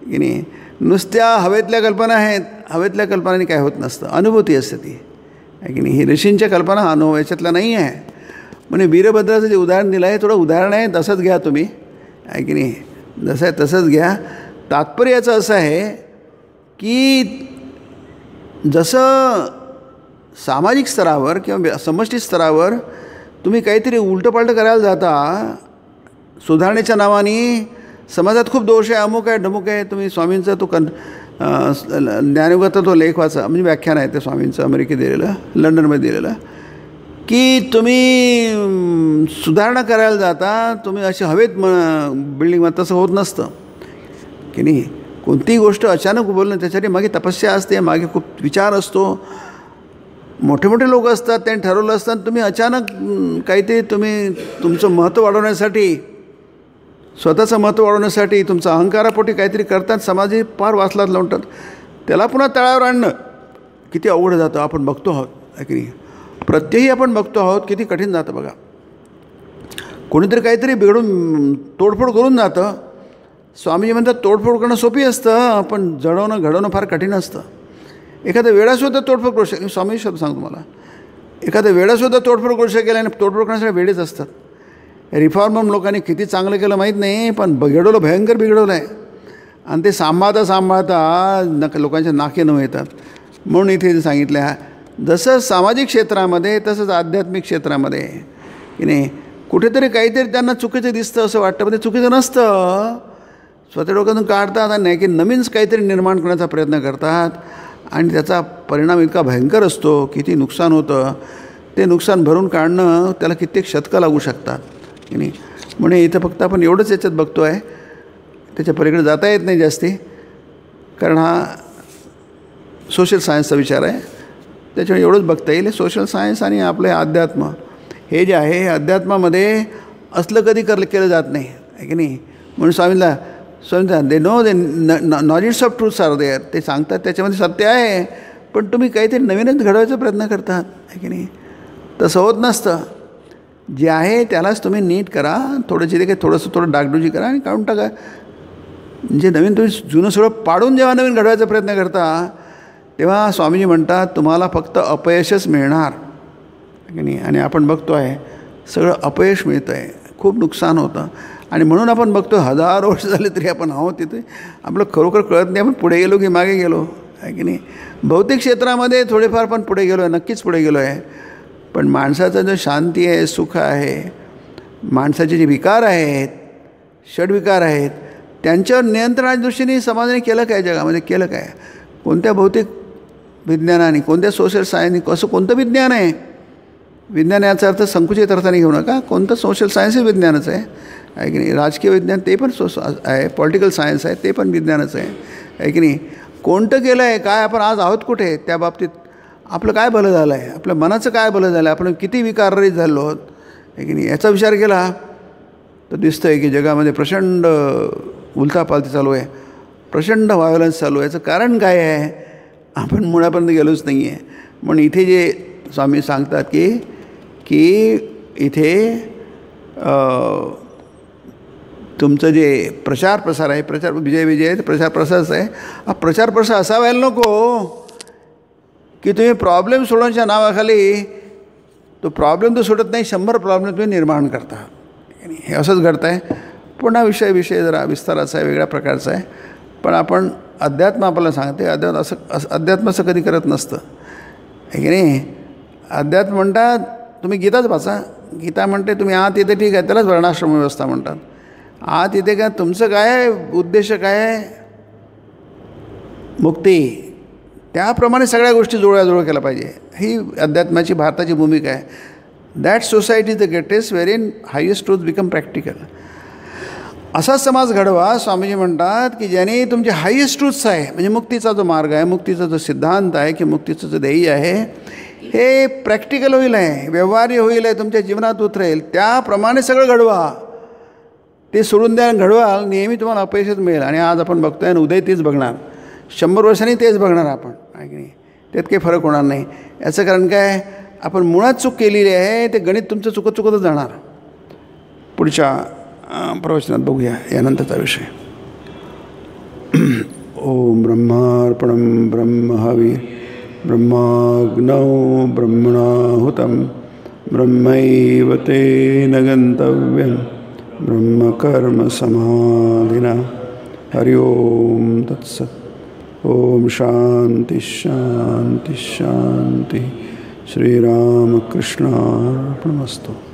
की नाही. नुसत्या हवेतल्या कल्पना आहेत. हवेतल्या कल्पनांनी काय होत नसतं, अनुभूती असते ती आहे की नाही. ही ऋषींच्या कल्पना अनुभव याच्यातला नाही आहे. म्हणजे वीरभद्राचं जे उदाहरण दिलं आहे थोडं उदाहरण आहे, तसंच घ्या तुम्ही आहे की नाही. जसं आहे तसंच घ्या. तात्पर्य याचं असं आहे की जसं सामाजिक स्तरावर किंवा समष्टी स्तरावर तुम्ही काहीतरी उलटंपालटं करायला जाता, सुधारणेच्या नावाने समाजात खूप दोष आहे, अमुक आहे ढमुक आहे. तुम्ही स्वामींचा तो ज्ञानयोगाचा तो लेख वाचा, म्हणजे व्याख्यान आहे ते स्वामींचं अमेरिकेत दिलेलं, लंडनमध्ये दिलेलं, की तुम्ही सुधारणा करायला जाता, तुम्ही असे हवेत बिल्डिंगमध्ये तसं होत नसतं की नाही. कोणतीही गोष्ट अचानक बोलणं, त्याच्यासाठी मागे तपस्या असते, मागे खूप विचार असतो, मोठे मोठे लोक असतात, त्यांनी ठरवलं असतं. तुम्ही अचानक काहीतरी तुम्ही तुमचं महत्त्व वाढवण्यासाठी, स्वतःचं महत्त्व वाढवण्यासाठी तुमचं अहंकारापोटी काहीतरी करतात, समाजी फार वासलात लावतात, त्याला पुन्हा तळावर आणणं किती अवघड जातं. आपण बघतो आहोत आहे की नाही, प्रत्येकी आपण बघतो आहोत किती कठीण जातं बघा. कोणीतरी काहीतरी बिघडून तोडफोड करून जातं. स्वामीजी म्हणतात तोडफोड करणं सोपी असतं, पण जडवणं घडवणं फार कठीण असतं. एखाद्या वेळासुद्धा तोडफोड करू शकेल. स्वामी शब्द सांगतो मला, एखाद्या वेळासुद्धा तोडफोड करू शकेल, आणि तोडफोड करण्यासाठी वेळेच असतात. रिफॉर्मम लोकांनी किती चांगलं केलं माहीत नाही, पण बिघडवलं, भयंकर बिघडवलं आहे. आणि ते सांभाळता लोकांच्या नाके न येतात. म्हणून इथे सांगितलं आहे, जसं सामाजिक क्षेत्रामध्ये तसंच आध्यात्मिक क्षेत्रामध्ये की नाही, कुठेतरी काहीतरी त्यांना चुकीचं दिसतं असं वाटतं, पण ते चुकीचं नसतं. स्वतः डोक्यातून काढतात आणि नाही की नवीन काहीतरी निर्माण करण्याचा प्रयत्न करतात, आणि त्याचा परिणाम इतका भयंकर असतो, किती नुकसान होतं. ते नुकसान भरून काढणं त्याला कित्येक शतकं लागू शकतात की नाही. म्हणजे इथं फक्त आपण एवढंच याच्यात बघतो आहे, त्याच्या पलीकडे जाता येत नाही जास्ती, कारण हा सोशल सायन्सचा विचार आहे. त्याच्यामुळे एवढंच बघता येईल. सोशल सायन्स आणि आपले अध्यात्म हे जे आहे, अध्यात्मामध्ये असलं कधी केलं जात नाही आहे की नाही. म्हणून स्वामींना they know the knowledge of truths are there, ते सांगतात त्याच्यामध्ये सत्य आहे, पण तुम्ही काहीतरी नवीनच घडवायचा प्रयत्न करतात आहे की नाही. तसं होत नसतं. जे आहे त्यालाच तुम्ही नीट करा, थोडंशी ते थोडं डागडुजी करा आणि काढून टाका. जे नवीन तुम्ही जुनं सगळं पाडून जेव्हा नवीन घडवायचा प्रयत्न करता, तेव्हा स्वामीजी म्हणतात तुम्हाला फक्त अपयशच मिळणार की नाही. आणि आपण बघतो आहे सगळं अपयश मिळतं आहे, खूप नुकसान होतं. आणि म्हणून आपण बघतो 1000 वर्ष झाले तरी आपण आहोत तिथे, आपलं खरोखर कळत नाही आपण पुढे गेलो की मागे गेलो आहे की नाही. भौतिक क्षेत्रामध्ये थोडेफार पण पुढे गेलो आहे, नक्कीच पुढे गेलो आहे, पण माणसाचा जो शांती आहे, सुख आहे, माणसाचे जे विकार आहेत, षडविकार आहेत, त्यांच्यावर नियंत्रणाच्या दृष्टीने समाजाने केलं काय, जगामध्ये केलं काय. कोणत्या भौतिक विज्ञानाने, कोणत्या सोशल सायन्सने, असं कोणतं विज्ञान आहे. विज्ञान याचा अर्थ संकुचित अर्थाने घेऊ नका, कोणतं सोशल सायन्स हे विज्ञानच आहे की नाही. राजकीय विज्ञान ते पण आहे, पॉलिटिकल सायन्स आहे ते पण विज्ञानच आहे की नाही. कोणतं केलं आहे काय, आपण आज आहोत कुठे, त्या बाबतीत आपलं काय भलं झालं आहे, आपल्या मनाचं काय भलं झालं आहे, आपण किती विकाररहित झालो आहोत आहे की नाही. याचा विचार केला तर दिसतं आहे की जगामध्ये प्रचंड उलथापालथी चालू आहे, प्रचंड व्हायोलन्स चालू आहे. याचं कारण काय आहे, आपण मुळापर्यंत गेलोच नाही आहे. म्हणून इथे जे स्वामी सांगतात की इथे तुमचं जे प्रचार प्रसार आहे, प्रचार विजय आहे, प्रचार प्रसारच आहे. हा प्रचार प्रसार असा व्हायला नको की तुम्ही प्रॉब्लेम सोडवण्याच्या नावाखाली तो प्रॉब्लेम तर सुटत नाही, 100 प्रॉब्लेम तुम्ही निर्माण करता. हे असंच घडतं आहे. पुन्हा विषय जरा विस्ताराचा आहे, वेगळ्या प्रकारचा आहे. पण आपण अध्यात्म आपल्याला सांगते, अध्यात्म असं कधी करत नसतं आहे की नाही. अध्यात्म म्हणतात तुम्ही गीताच वाचा, गीता म्हणते तुम्ही आत येते ठीक आहे, त्यालाच वर्णाश्रम व्यवस्था म्हणतात. आत येते का, तुमचं काय उद्देश काय आहे, मुक्ती, त्याप्रमाणे सगळ्या गोष्टी जुळवाजुळव केल्या पाहिजे. ही अध्यात्माची भारताची भूमिका आहे. That society is the greatest where in highest truth become practical. असा समाज घडवा, स्वामीजी म्हणतात की ज्याने तुमचे हायेस्ट ट्रूथ्स आहे, म्हणजे मुक्तीचा जो मार्ग आहे, मुक्तीचा जो सिद्धांत आहे, की मुक्तीचं जो ध्येय आहे, हे प्रॅक्टिकल होईल आहे, व्यवहार्य होईल आहे, तुमच्या जीवनात उतरेल, त्याप्रमाणे सगळं घडवा. ते सोडून द्या, घडवाल, नेहमी तुम्हाला अपयशच मिळेल. आणि आज आपण बघतोय आणि उद्या तेच बघणार, 100 वर्षांनी तेच बघणार आपण आहे की नाही. त्यात काही फरक होणार नाही. याचं कारण काय, आपण मुळात चूक केलेली आहे, ते गणित तुमचं चुकतच जाणार. पुढच्या प्रवचनात बघूया यानंतरचा विषय. ओम ब्रह्मार्पणं ब्रह्महवी ब्रह्माग्नौ ब्रह्मणाहुतं ब्रह्मैव तेन गन्तव्यं ब्रह्मकर्म समाधिना हरि ओम तत्सत। ओम शांति शांति शांति। श्री राम कृष्णार्पणमस्तु।